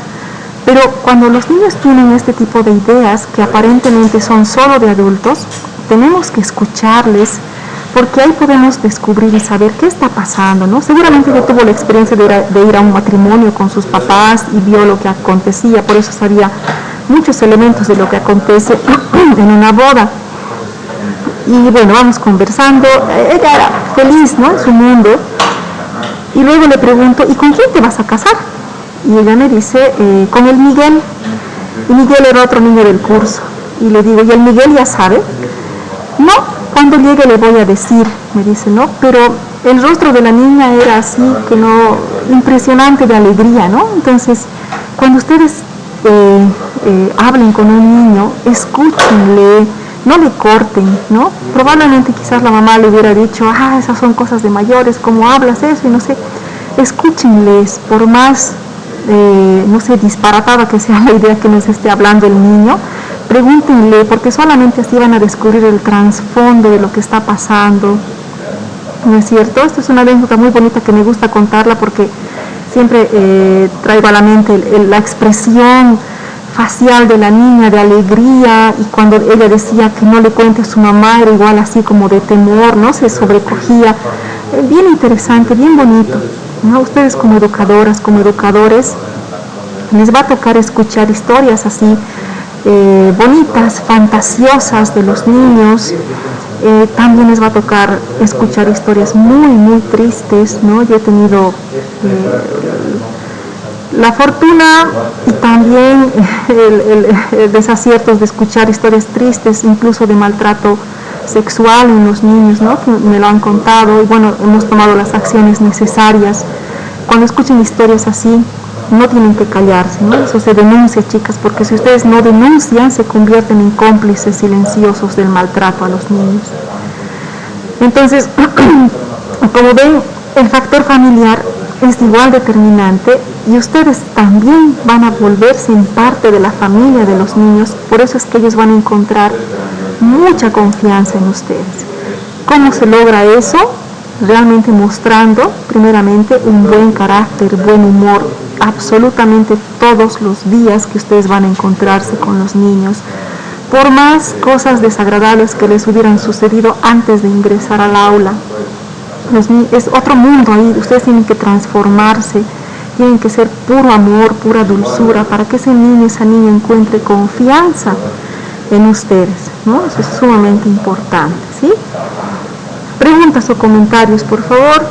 Speaker 1: Pero cuando los niños tienen este tipo de ideas que aparentemente son solo de adultos, tenemos que escucharles, porque ahí podemos descubrir y saber qué está pasando, ¿no? Seguramente ella tuvo la experiencia de ir a un matrimonio con sus papás y vio lo que acontecía, por eso sabía muchos elementos de lo que acontece en una boda. Y bueno, vamos conversando, ella era feliz, ¿no?, en su mundo, y luego le pregunto, ¿y con quién te vas a casar? Y ella me dice, con el Miguel. Y Miguel era otro niño del curso. Y le digo, ¿y el Miguel ya sabe? No, cuando llegue le voy a decir, me dice, ¿no? Pero el rostro de la niña era así, que no, impresionante de alegría, ¿no? Entonces, cuando ustedes hablen con un niño, escúchenle, no le corten, ¿no? Probablemente quizás la mamá le hubiera dicho, esas son cosas de mayores, ¿cómo hablas eso? Y no sé, escúchenles, por más, no sé, disparatada que sea la idea que nos esté hablando el niño, pregúntenle, porque solamente así van a descubrir el trasfondo de lo que está pasando, ¿no es cierto? Esta es una anécdota muy bonita que me gusta contarla porque siempre traigo a la mente la expresión facial de la niña de alegría, y cuando ella decía que no le cuente a su mamá era igual así como de temor, ¿no? Se sobrecogía. Bien interesante, bien bonito, ¿no? Ustedes como educadoras, como educadores, les va a tocar escuchar historias así bonitas, fantasiosas de los niños. También les va a tocar escuchar historias muy, muy tristes, ¿no? Yo he tenido la fortuna y también el desaciertos de escuchar historias tristes, incluso de maltrato sexual en los niños, ¿no? Que me lo han contado, y bueno, hemos tomado las acciones necesarias. Cuando escuchen historias así, no tienen que callarse, ¿no? Eso se denuncia, chicas, porque si ustedes no denuncian, se convierten en cómplices silenciosos del maltrato a los niños. Entonces, como ven, el factor familiar es igual determinante, y ustedes también van a volverse en parte de la familia de los niños. Por eso es que ellos van a encontrar mucha confianza en ustedes. ¿Cómo se logra eso? Realmente mostrando, primeramente, un buen carácter, buen humor, absolutamente todos los días que ustedes van a encontrarse con los niños. Por más cosas desagradables que les hubieran sucedido antes de ingresar al aula, es otro mundo ahí, ustedes tienen que transformarse, tienen que ser puro amor, pura dulzura, para que ese niño, esa niña encuentre confianza en ustedes, ¿no? Eso es sumamente importante, ¿sí? Preguntas o comentarios, por favor.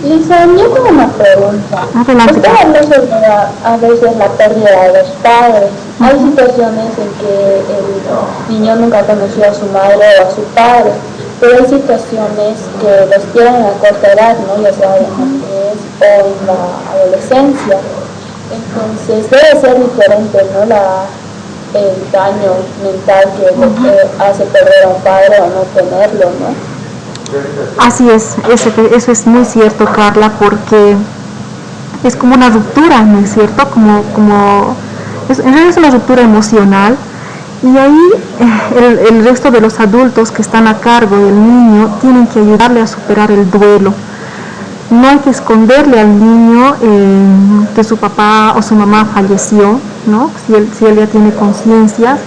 Speaker 3: Lisa, yo tengo una pregunta.
Speaker 1: Adelante.
Speaker 3: Usted habló sobre a veces la pérdida de los padres. Hay situaciones en que el niño nunca conoció a su madre o a su padre, pero hay situaciones que los tienen a corta edad, ¿no? Ya sea en la niñez o en la adolescencia. Entonces debe ser diferente, ¿no? El daño mental que hace perder a un padre o no tenerlo, ¿no?
Speaker 1: Así es, eso es muy cierto, Carla, porque es como una ruptura, ¿no es cierto? En realidad es una ruptura emocional, y ahí el resto de los adultos que están a cargo del niño tienen que ayudarle a superar el duelo. No hay que esconderle al niño que su papá o su mamá falleció, ¿no? Si él ya tiene conciencia,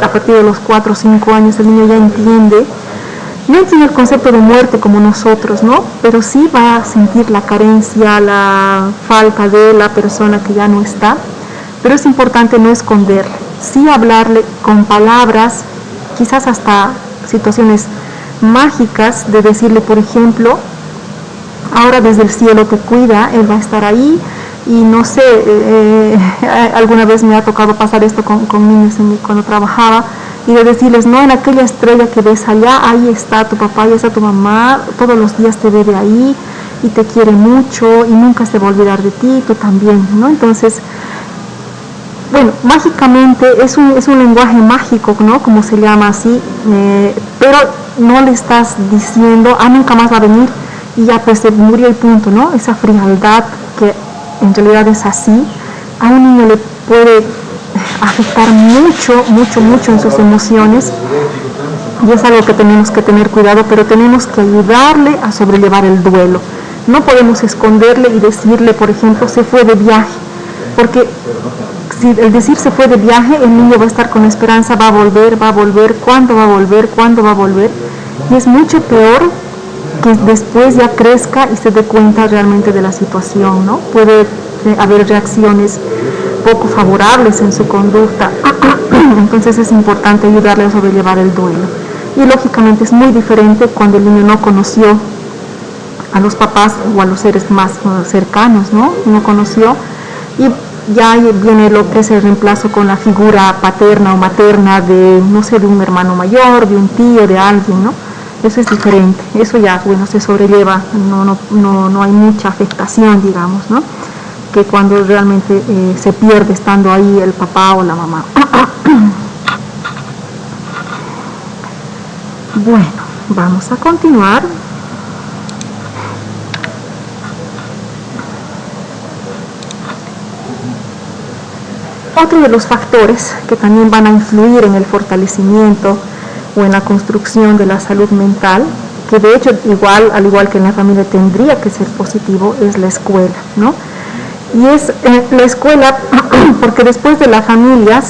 Speaker 1: a partir de los 4 o 5 años el niño ya entiende. No entiende el concepto de muerte como nosotros, ¿no? Pero sí va a sentir la carencia, la falta de la persona que ya no está. Pero es importante no esconderle, sí hablarle con palabras, quizás hasta situaciones mágicas, de decirle, por ejemplo, ahora desde el cielo te cuida, Él va a estar ahí. Y no sé, alguna vez me ha tocado pasar esto con niños cuando trabajaba, y de decirles, no, en aquella estrella que ves allá, ahí está tu papá, ahí está tu mamá, todos los días te ve de ahí y te quiere mucho y nunca se va a olvidar de ti, tú también, ¿no? Entonces, bueno, mágicamente es un lenguaje mágico, ¿no? Como se llama así, pero no le estás diciendo, nunca más va a venir y ya pues se murió y punto, ¿no? Esa frialdad que en realidad es así, a un niño le puede afectar mucho en sus emociones, y es algo que tenemos que tener cuidado, pero tenemos que ayudarle a sobrellevar el duelo. No podemos esconderle y decirle, por ejemplo, se fue de viaje, porque si el decir se fue de viaje, el niño va a estar con esperanza, va a volver, ¿cuándo va a volver? Y es mucho peor que después ya crezca y se dé cuenta realmente de la situación, ¿no? Puede haber reacciones poco favorables en su conducta. Entonces es importante ayudarle a sobrellevar el duelo. Y lógicamente es muy diferente cuando el niño no conoció a los papás o a los seres más cercanos, ¿no? No conoció, y ya viene lo que es el reemplazo con la figura paterna o materna de, no sé, de un hermano mayor, de un tío, de alguien, ¿no? Eso es diferente, eso ya, bueno, se sobrelleva, no hay mucha afectación, digamos, ¿no? Que cuando realmente se pierde estando ahí el papá o la mamá. Bueno, vamos a continuar. Otro de los factores que también van a influir en el fortalecimiento o en la construcción de la salud mental, que de hecho al igual que en la familia tendría que ser positivo, es la escuela, ¿no? Y es la escuela porque después de la familia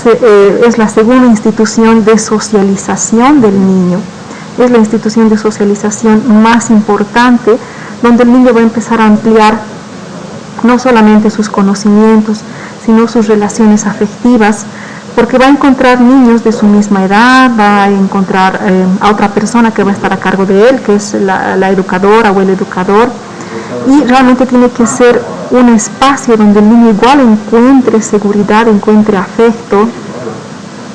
Speaker 1: es la segunda institución de socialización del niño, es la institución de socialización más importante, donde el niño va a empezar a ampliar no solamente sus conocimientos, sino sus relaciones afectivas, porque va a encontrar niños de su misma edad, va a encontrar a otra persona que va a estar a cargo de él, que es la educadora o el educador, y realmente tiene que ser un espacio donde el niño igual encuentre seguridad, encuentre afecto,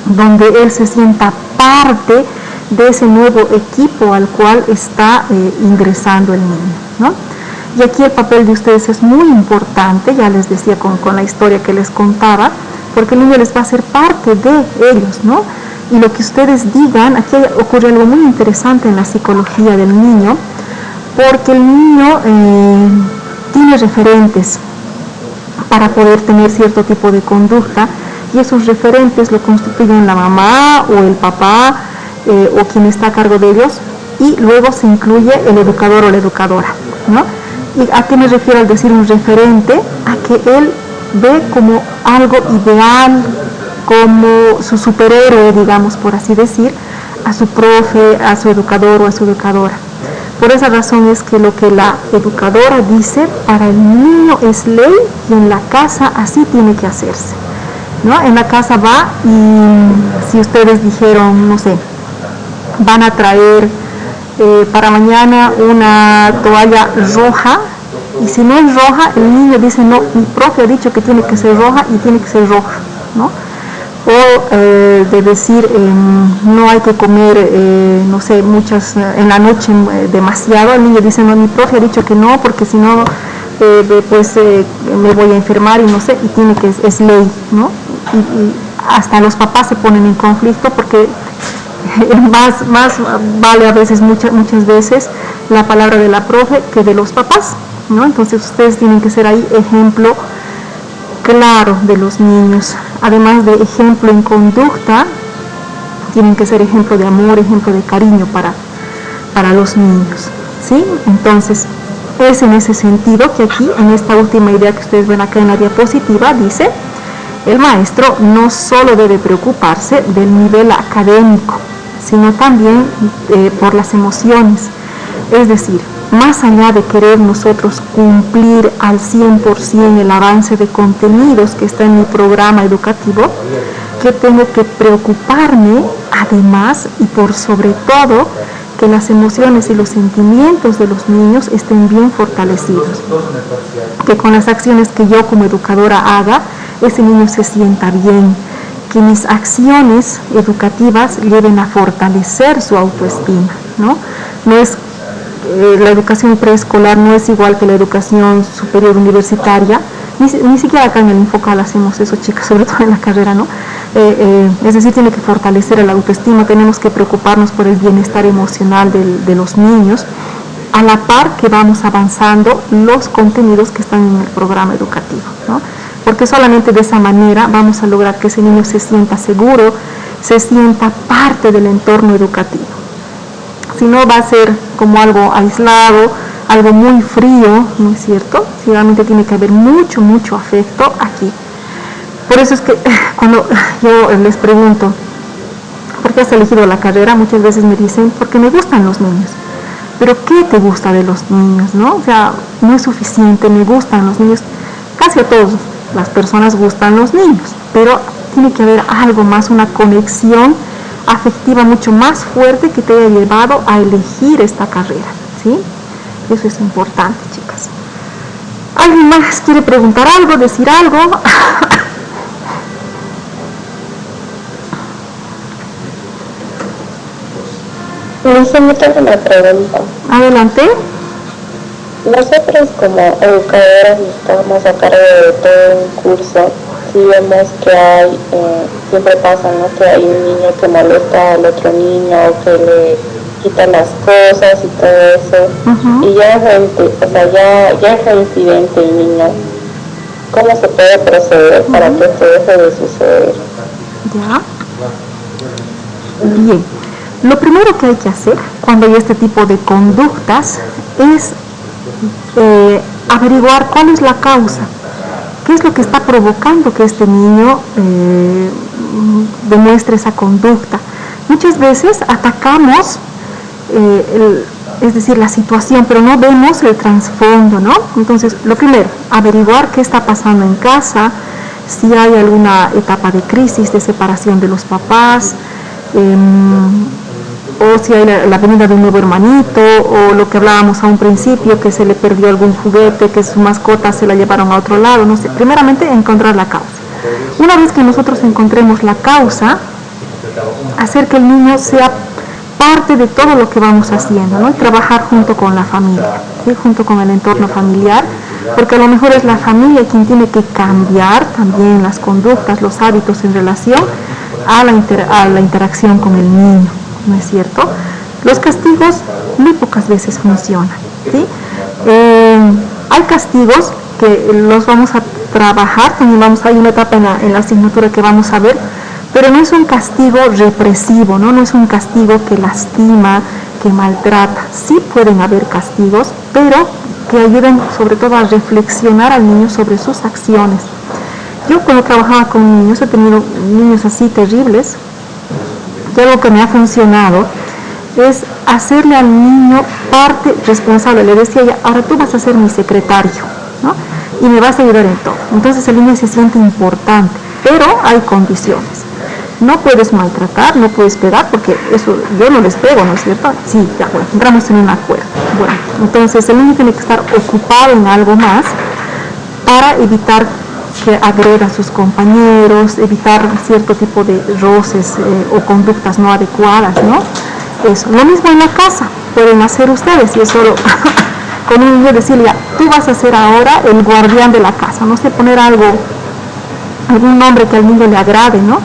Speaker 1: donde él se sienta parte de ese nuevo equipo al cual está ingresando el niño, ¿no? Y aquí el papel de ustedes es muy importante, ya les decía con la historia que les contaba, porque el niño les va a ser parte de ellos, ¿no? Y lo que ustedes digan, aquí ocurre algo muy interesante en la psicología del niño, porque el niño tiene referentes para poder tener cierto tipo de conducta, y esos referentes lo constituyen la mamá o el papá o quien está a cargo de ellos, y luego se incluye el educador o la educadora, ¿no? ¿Y a qué me refiero al decir un referente? A que él ve como algo ideal, como su superhéroe, digamos, por así decir, a su profe, a su educador o a su educadora. Por esa razón es que lo que la educadora dice para el niño es ley, y en la casa así tiene que hacerse, ¿no? En la casa va, y si ustedes dijeron, no sé, van a traer para mañana una toalla roja, y si no es roja, el niño dice, no, mi profe ha dicho que tiene que ser roja y tiene que ser roja, ¿no? O de decir, no hay que comer, no sé, en la noche demasiado, el niño dice, no, mi profe ha dicho que no, porque si no, me voy a enfermar y no sé, y tiene que, es ley, ¿no? Y hasta los papás se ponen en conflicto, porque más vale a veces, muchas veces, la palabra de la profe que de los papás, ¿no? Entonces ustedes tienen que ser ahí ejemplo claro de los niños, además de ejemplo en conducta, tienen que ser ejemplo de amor, ejemplo de cariño para los niños, ¿sí? Entonces es en ese sentido que aquí, en esta última idea que ustedes ven acá en la diapositiva, dice, el maestro no solo debe preocuparse del nivel académico, sino también por las emociones. Es decir, más allá de querer nosotros cumplir al 100% el avance de contenidos que está en mi programa educativo, que tengo que preocuparme, además y por sobre todo, que las emociones y los sentimientos de los niños estén bien fortalecidos. Que con las acciones que yo como educadora haga, ese niño se sienta bien. Que mis acciones educativas lleven a fortalecer su autoestima, ¿no? No es, la educación preescolar no es igual que la educación superior universitaria, ni siquiera acá en el Infocal hacemos eso, chicas, sobre todo en la carrera, ¿no? Es decir, tiene que fortalecer el autoestima, tenemos que preocuparnos por el bienestar emocional de los niños, a la par que vamos avanzando los contenidos que están en el programa educativo, ¿no? Porque solamente de esa manera vamos a lograr que ese niño se sienta seguro, se sienta parte del entorno educativo. Si no, va a ser como algo aislado, algo muy frío, ¿no es cierto? Si realmente tiene que haber mucho, mucho afecto aquí. Por eso es que cuando yo les pregunto, ¿por qué has elegido la carrera? Muchas veces me dicen, porque me gustan los niños. ¿Pero qué te gusta de los niños, no? O sea, no es suficiente, me gustan los niños. Casi a todas las personas gustan los niños, pero tiene que haber algo más, una conexión afectiva mucho más fuerte que te haya llevado a elegir esta carrera, ¿sí? Eso es importante, chicas. ¿Alguien más quiere preguntar algo, decir algo?
Speaker 3: Me tengo una pregunta.
Speaker 1: Adelante.
Speaker 3: Nosotros como educadoras estamos a cargo de todo un curso. Si vemos que hay, siempre pasa, ¿no? Que hay un niño que molesta al otro niño, o que le quita las cosas y todo eso, y ya es reincidente el niño. ¿Cómo se puede proceder para que esto deje de suceder?
Speaker 1: Ya. Bien. Lo primero que hay que hacer cuando hay este tipo de conductas es averiguar cuál es la causa, qué es lo que está provocando que este niño demuestre esa conducta. Muchas veces atacamos, es decir, la situación, pero no vemos el trasfondo, ¿no? Entonces, lo primero, averiguar qué está pasando en casa, si hay alguna etapa de crisis, de separación de los papás, o si hay la venida de un nuevo hermanito, o lo que hablábamos a un principio, que se le perdió algún juguete, que su mascota se la llevaron a otro lado, no sé. Primeramente, encontrar la causa. Una vez que nosotros encontremos la causa, hacer que el niño sea parte de todo lo que vamos haciendo, ¿no? Y trabajar junto con la familia, ¿sí? Junto con el entorno familiar, porque a lo mejor es la familia quien tiene que cambiar también las conductas, los hábitos en relación a la interacción con el niño, ¿no es cierto? Los castigos muy pocas veces funcionan, ¿sí? Hay castigos que los vamos a trabajar, también hay una etapa en la asignatura que vamos a ver, pero no es un castigo represivo, ¿no? No es un castigo que lastima, que maltrata. Sí pueden haber castigos, pero que ayuden sobre todo a reflexionar al niño sobre sus acciones. Yo cuando trabajaba con niños, he tenido niños así terribles, y algo que me ha funcionado es hacerle al niño parte responsable. Le decía ella, ahora tú vas a ser mi secretario, ¿no? Y me vas a ayudar en todo. Entonces el niño se siente importante, pero hay condiciones. No puedes maltratar, no puedes pegar, porque eso yo no les pego, ¿no es cierto? Sí, ya, bueno, entramos en un acuerdo. Bueno, entonces el niño tiene que estar ocupado en algo más para evitar que agreda a sus compañeros, evitar cierto tipo de roces o conductas no adecuadas, ¿no? Eso. Lo mismo en la casa, pueden hacer ustedes, y eso con un niño decirle, ya, tú vas a ser ahora el guardián de la casa, no sé, poner algún nombre que al niño le agrade, ¿no?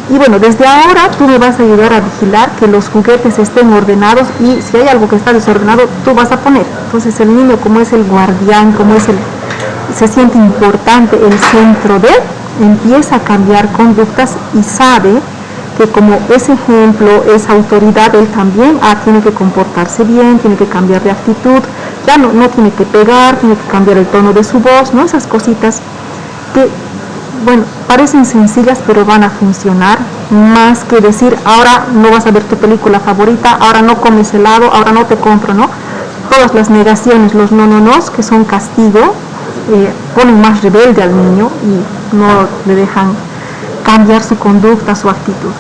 Speaker 1: Y bueno, desde ahora tú me vas a ayudar a vigilar que los juguetes estén ordenados, y si hay algo que está desordenado, tú vas a poner. Entonces el niño, como es el guardián, como es se siente importante, el centro de, empieza a cambiar conductas y sabe que como es ejemplo, es autoridad, él también tiene que comportarse bien, tiene que cambiar de actitud, ya no tiene que pegar, tiene que cambiar el tono de su voz, ¿no? Esas cositas que, bueno, parecen sencillas, pero van a funcionar, más que decir, ahora no vas a ver tu película favorita, ahora no comes helado, ahora no te compro, ¿no? Todas las negaciones, los no, que son castigo, ponen más rebelde al niño y no le dejan cambiar su conducta, su actitud.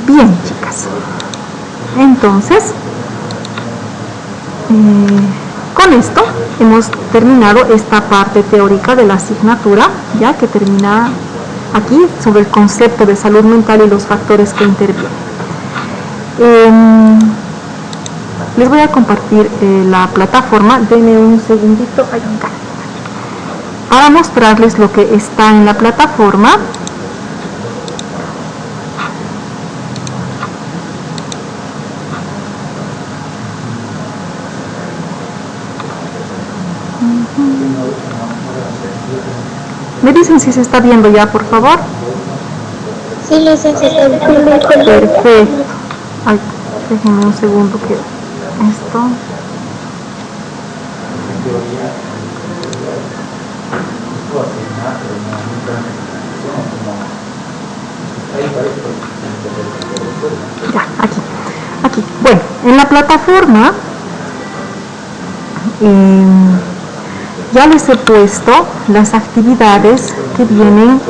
Speaker 1: Bien, chicas. Entonces, con esto hemos terminado esta parte teórica de la asignatura, ya que termina aquí sobre el concepto de salud mental y los factores que intervienen. Les voy a compartir la plataforma. Denme un segundito para mostrarles lo que está en la plataforma. ¿Me dicen si se está viendo ya, por favor?
Speaker 3: Sí, licencia, está bien.
Speaker 1: Perfecto. Ay, déjenme un segundo que esto... Ya, aquí. Bueno, en la plataforma ya les he puesto las actividades que vienen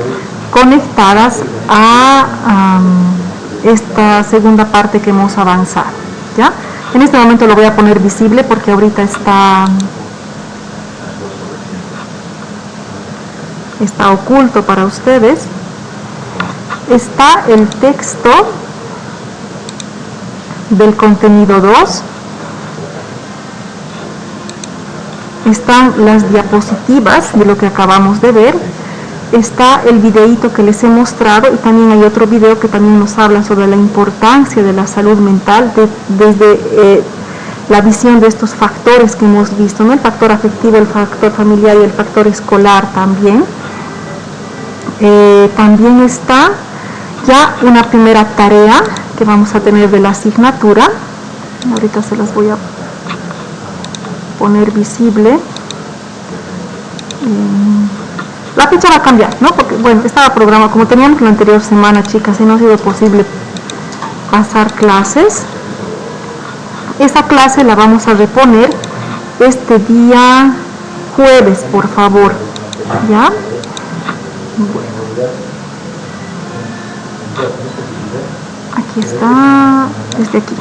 Speaker 1: conectadas a esta segunda parte que hemos avanzado, ¿ya? En este momento lo voy a poner visible porque ahorita está oculto para ustedes. Está el texto del contenido 2. Están las diapositivas de lo que acabamos de ver. Está el videíto que les he mostrado y también hay otro video que también nos habla sobre la importancia de la salud mental desde la visión de estos factores que hemos visto, ¿no? El factor afectivo, el factor familiar y el factor escolar también. También está ya una primera tarea que vamos a tener de la asignatura. Ahorita se las voy a poner visible. La fecha va a cambiar, ¿no? Porque, bueno, estaba programado, como teníamos la anterior semana, chicas, y no ha sido posible pasar clases. Esa clase la vamos a reponer este día jueves, por favor. ¿Ya? Bueno. Aquí está, desde aquí.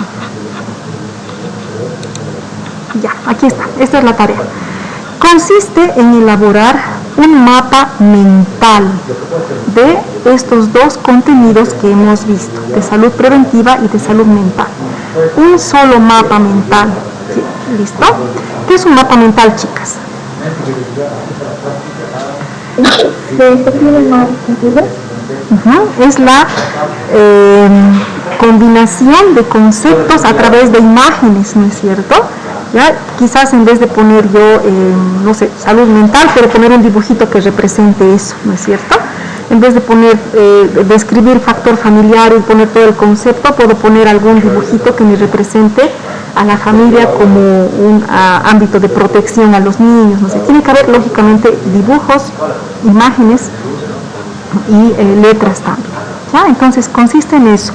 Speaker 1: Ya, aquí está. Esta es la tarea. Consiste en elaborar un mapa mental de estos dos contenidos que hemos visto, de salud preventiva y de salud mental. Un solo mapa mental. ¿Listo? ¿Qué es un mapa mental, chicas? Es la combinación de conceptos a través de imágenes, ¿no es cierto? ¿Ya? Quizás en vez de poner yo, no sé, salud mental, pero poner un dibujito que represente eso, ¿no es cierto? En vez de poner, de escribir factor familiar y poner todo el concepto, puedo poner algún dibujito que me represente a la familia como un ámbito de protección a los niños, no sé. Tiene que haber, lógicamente, dibujos, imágenes y letras también, ¿ya? Entonces, consiste en eso.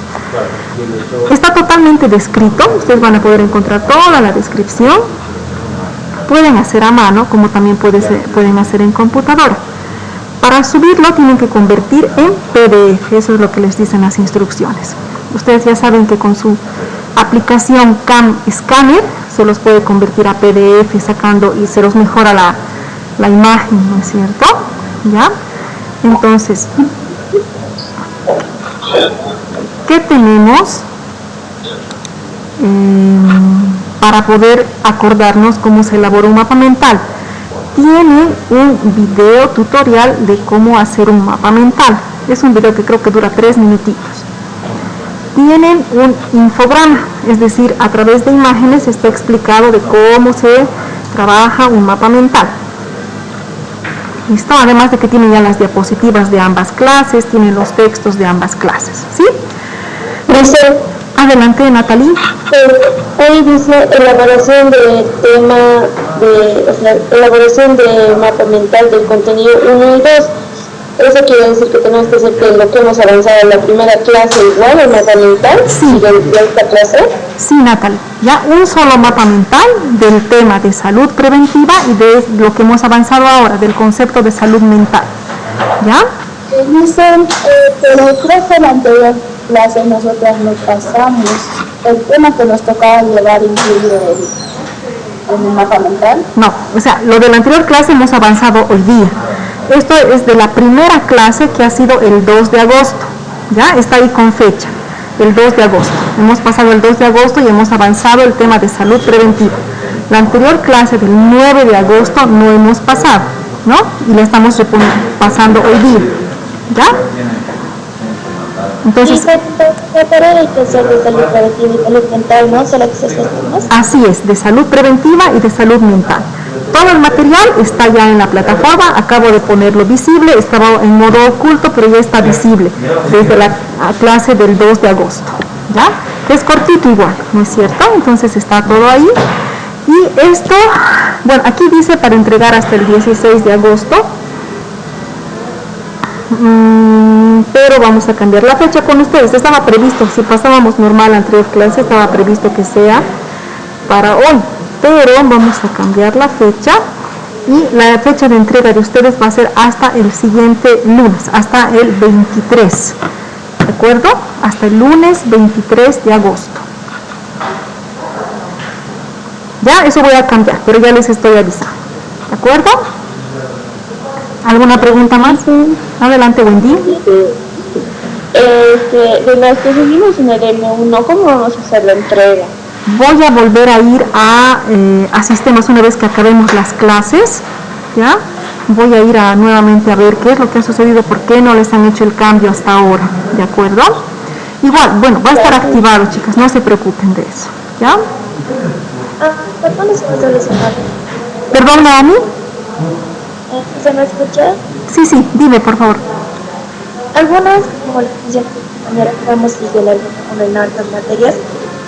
Speaker 1: Está totalmente descrito, ustedes van a poder encontrar toda la descripción. Pueden hacer a mano, como también pueden hacer en computadora. Para subirlo tienen que convertir en PDF, eso es lo que les dicen las instrucciones. Ustedes ya saben que con su aplicación CAM Scanner se los puede convertir a PDF sacando y se los mejora la imagen, ¿no es cierto? ¿Ya? Entonces, ¿qué tenemos para poder acordarnos cómo se elabora un mapa mental? Tiene un video tutorial de cómo hacer un mapa mental. Es un video que creo que dura 3 minutitos. Tienen un infograma, es decir, a través de imágenes está explicado de cómo se trabaja un mapa mental. ¿Listo? Además de que tienen ya las diapositivas de ambas clases, tienen los textos de ambas clases, ¿sí? Adelante, Natalie.
Speaker 3: Ahí dice elaboración de elaboración de mapa mental del contenido 1 y 2. Eso quiere decir que tenemos que hacer que lo que hemos avanzado en la primera clase igual, el mapa mental,
Speaker 1: Sí.
Speaker 3: y de esta clase.
Speaker 1: Sí, Natalie, ya un solo mapa mental del tema de salud preventiva y de lo que hemos avanzado ahora, del concepto de salud mental. ¿Ya?
Speaker 3: Dicen, pero creo que en la anterior clase nosotras nos pasamos el tema que nos tocaba llevar incluido en el mapa mental.
Speaker 1: No, o sea, lo de la anterior clase hemos avanzado hoy día. Esto es de la primera clase que ha sido el 2 de agosto. ¿Ya? Está ahí con fecha, el 2 de agosto. Hemos pasado el 2 de agosto y hemos avanzado el tema de salud preventiva. La anterior clase del 9 de agosto no hemos pasado, ¿no? Y la estamos pasando hoy día. ¿Ya? Entonces,
Speaker 3: la tarea hay que hacer de salud preventiva y salud mental, ¿no? Solo que se temas.
Speaker 1: así es, de salud preventiva y de salud mental. Todo el material está ya en la plataforma, acabo de ponerlo visible, estaba en modo oculto, pero ya está visible desde la clase del 2 de agosto, ¿ya? Es cortito igual, ¿no es cierto? Entonces está todo ahí. Y esto, bueno, aquí dice para entregar hasta el 16 de agosto, pero vamos a cambiar la fecha con ustedes. Estaba previsto, si pasábamos normal la anterior clase, estaba previsto que sea para hoy, pero vamos a cambiar la fecha y la fecha de entrega de ustedes va a ser hasta el siguiente lunes, hasta el 23, ¿de acuerdo? Hasta el lunes 23 de agosto. Ya, eso voy a cambiar, pero ya les estoy avisando, ¿de acuerdo? ¿Alguna pregunta más? Adelante, Wendy.
Speaker 3: De las que seguimos en el M1, ¿cómo vamos a hacer la entrega?
Speaker 1: Voy a volver a ir a sistemas una vez que acabemos las clases, ¿ya? Voy a ir nuevamente a ver qué es lo que ha sucedido, por qué no les han hecho el cambio hasta ahora, ¿de acuerdo? Igual, bueno, va a estar activado, chicas, no se preocupen de eso, ¿ya?
Speaker 3: ¿Cuándo se va a solucionar?
Speaker 1: ¿Perdón, Naomi?
Speaker 3: ¿Se me escucha?
Speaker 1: Sí, sí, dime, por favor.
Speaker 3: Algunas, como les decía, vamos a ordenar las materias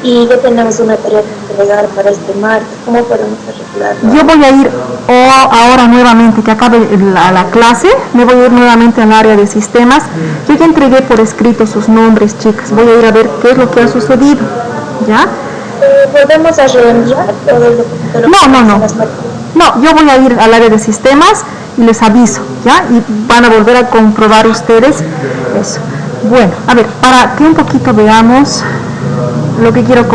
Speaker 3: y ya tenemos una tarea que entregar para este martes. ¿Cómo podemos arreglarlo?
Speaker 1: Yo voy a ir ahora nuevamente, que acabe la clase, me voy a ir nuevamente al área de sistemas. Yo ya entregué por escrito sus nombres, chicas. Voy a ir a ver qué es lo que ha sucedido, ¿ya?
Speaker 3: ¿Podemos a reenviar todo el documento?
Speaker 1: No, yo voy a ir al área de sistemas y les aviso, ¿ya? Y van a volver a comprobar ustedes eso. Bueno, a ver, para que un poquito veamos, lo que quiero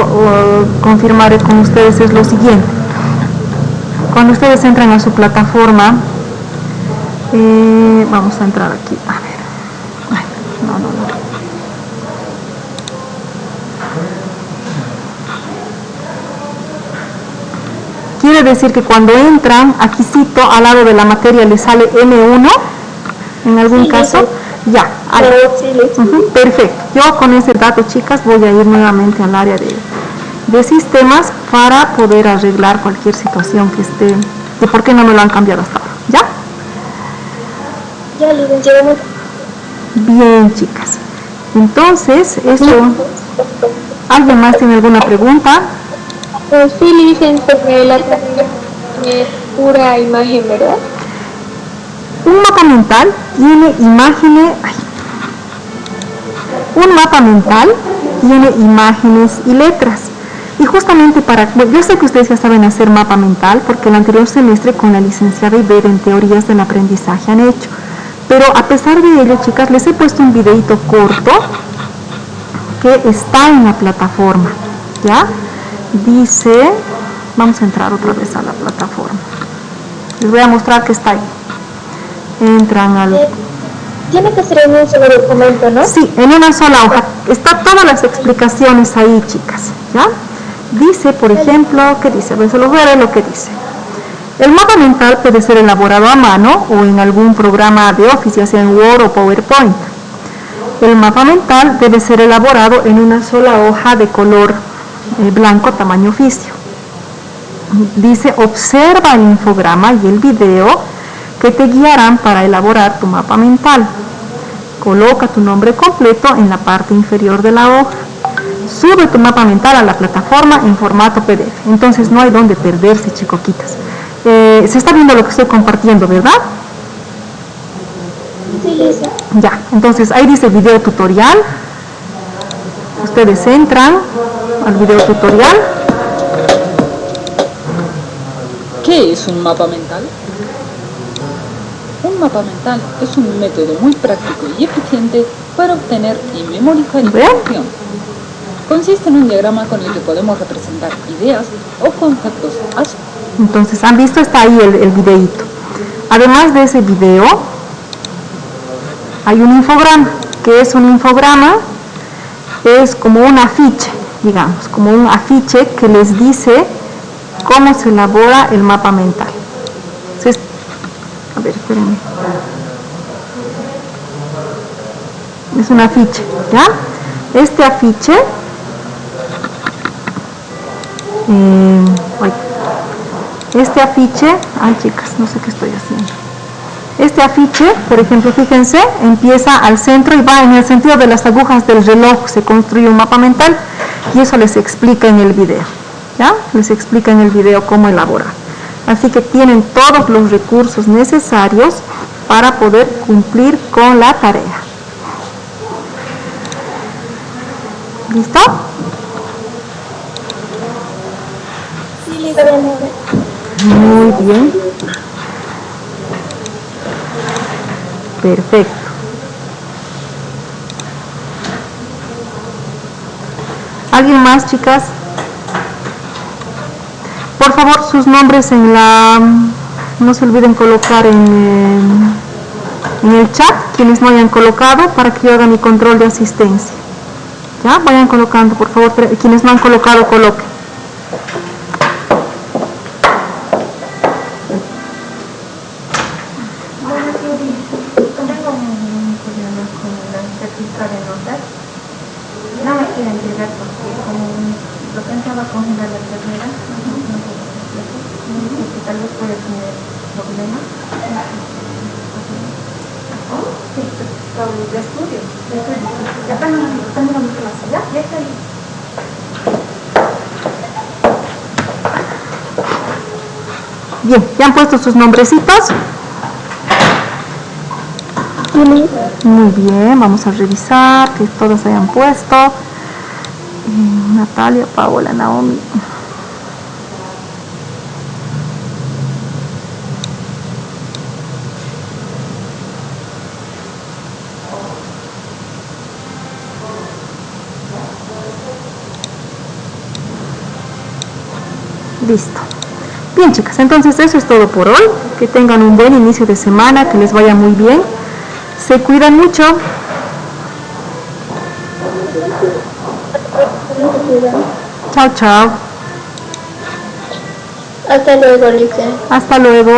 Speaker 1: confirmar con ustedes es lo siguiente. Cuando ustedes entran a su plataforma, vamos a entrar aquí, a ver. Ay, no. Quiere decir que cuando entran, aquí cito, al lado de la materia les sale M1, en algún caso, ya, ahí. Perfecto. Yo con ese dato, chicas, voy a ir nuevamente al área de sistemas para poder arreglar cualquier situación que esté, de por qué no me lo han cambiado hasta ahora, ¿ya?
Speaker 3: Ya, licenciada.
Speaker 1: Bien, chicas. Entonces, eso, ¿alguien más tiene alguna pregunta?
Speaker 2: Sí, licenciada, la pura imagen, ¿verdad?
Speaker 1: Un mapa mental tiene imágenes, y letras. Y justamente yo sé que ustedes ya saben hacer mapa mental porque el anterior semestre con la licenciada Ibera en teorías del aprendizaje han hecho. Pero a pesar de ello, chicas, les he puesto un videito corto que está en la plataforma, ¿ya? Dice, vamos a entrar otra vez a la plataforma. Les voy a mostrar que está ahí. Entran al...
Speaker 3: Tiene que ser en un solo documento, ¿no?
Speaker 1: Sí, en una sola hoja. Está todas las explicaciones ahí, chicas, ¿ya? Dice, por ejemplo, ¿qué dice? A ver, se los voy a leer lo que dice. El mapa mental puede ser elaborado a mano o en algún programa de Office, ya sea en Word o PowerPoint. El mapa mental debe ser elaborado en una sola hoja de color blanco, tamaño oficio. Dice, observa el infograma y el video que te guiarán para elaborar tu mapa mental. Coloca tu nombre completo en la parte inferior de la hoja. Sube tu mapa mental a la plataforma en formato PDF. Entonces no hay donde perderse, chicoquitas. Se está viendo lo que estoy compartiendo, ¿verdad?
Speaker 3: Sí,
Speaker 1: Ya, entonces ahí dice video tutorial. Ustedes entran al video tutorial.
Speaker 6: ¿Qué es un mapa mental? Un mapa mental es un método muy práctico y eficiente para obtener y memorizar información. Consiste en un diagrama con el que podemos representar ideas o conceptos abstractos.
Speaker 1: Entonces, han visto, está ahí el videíto. Además de ese video, hay un infograma. ¿Qué es un infograma? Es como un afiche, digamos, como un afiche que les dice cómo se elabora el mapa mental. Entonces, a ver, espérenme. Es un afiche, ¿ya? Este afiche, ay chicas, no sé qué estoy haciendo. Este afiche, por ejemplo, fíjense, empieza al centro y va en el sentido de las agujas del reloj, se construye un mapa mental y eso les explica en el video, ¿ya? Les explica en el video cómo elaborar. Así que tienen todos los recursos necesarios para poder cumplir con la tarea. ¿Listo?
Speaker 3: Sí, listo.
Speaker 1: Muy bien. Perfecto. ¿Alguien más, chicas? Por favor, sus nombres en la... No se olviden colocar en el chat, quienes no hayan colocado, para que yo haga mi control de asistencia. ¿Ya? Vayan colocando, por favor, quienes no han colocado, coloquen.
Speaker 2: Tengo un problema con la certificada de notas. No me quieren entregar porque como lo pensaba congelar la enfermera, no puedo hacerlo. Me dice que tal vez puede tener problemas. Sí, de estudio. Ya están en mi clase, ¿ya? Ya está ahí.
Speaker 1: Bien, ¿ya han puesto sus nombrecitos? Muy bien, vamos a revisar que todos hayan puesto. Natalia, Paola, Naomi. Listo. Bien, chicas, entonces eso es todo por hoy. Que tengan un buen inicio de semana, que les vaya muy bien. Se cuidan mucho. Chao, chao.
Speaker 3: Hasta luego, Alicia.
Speaker 1: Hasta luego.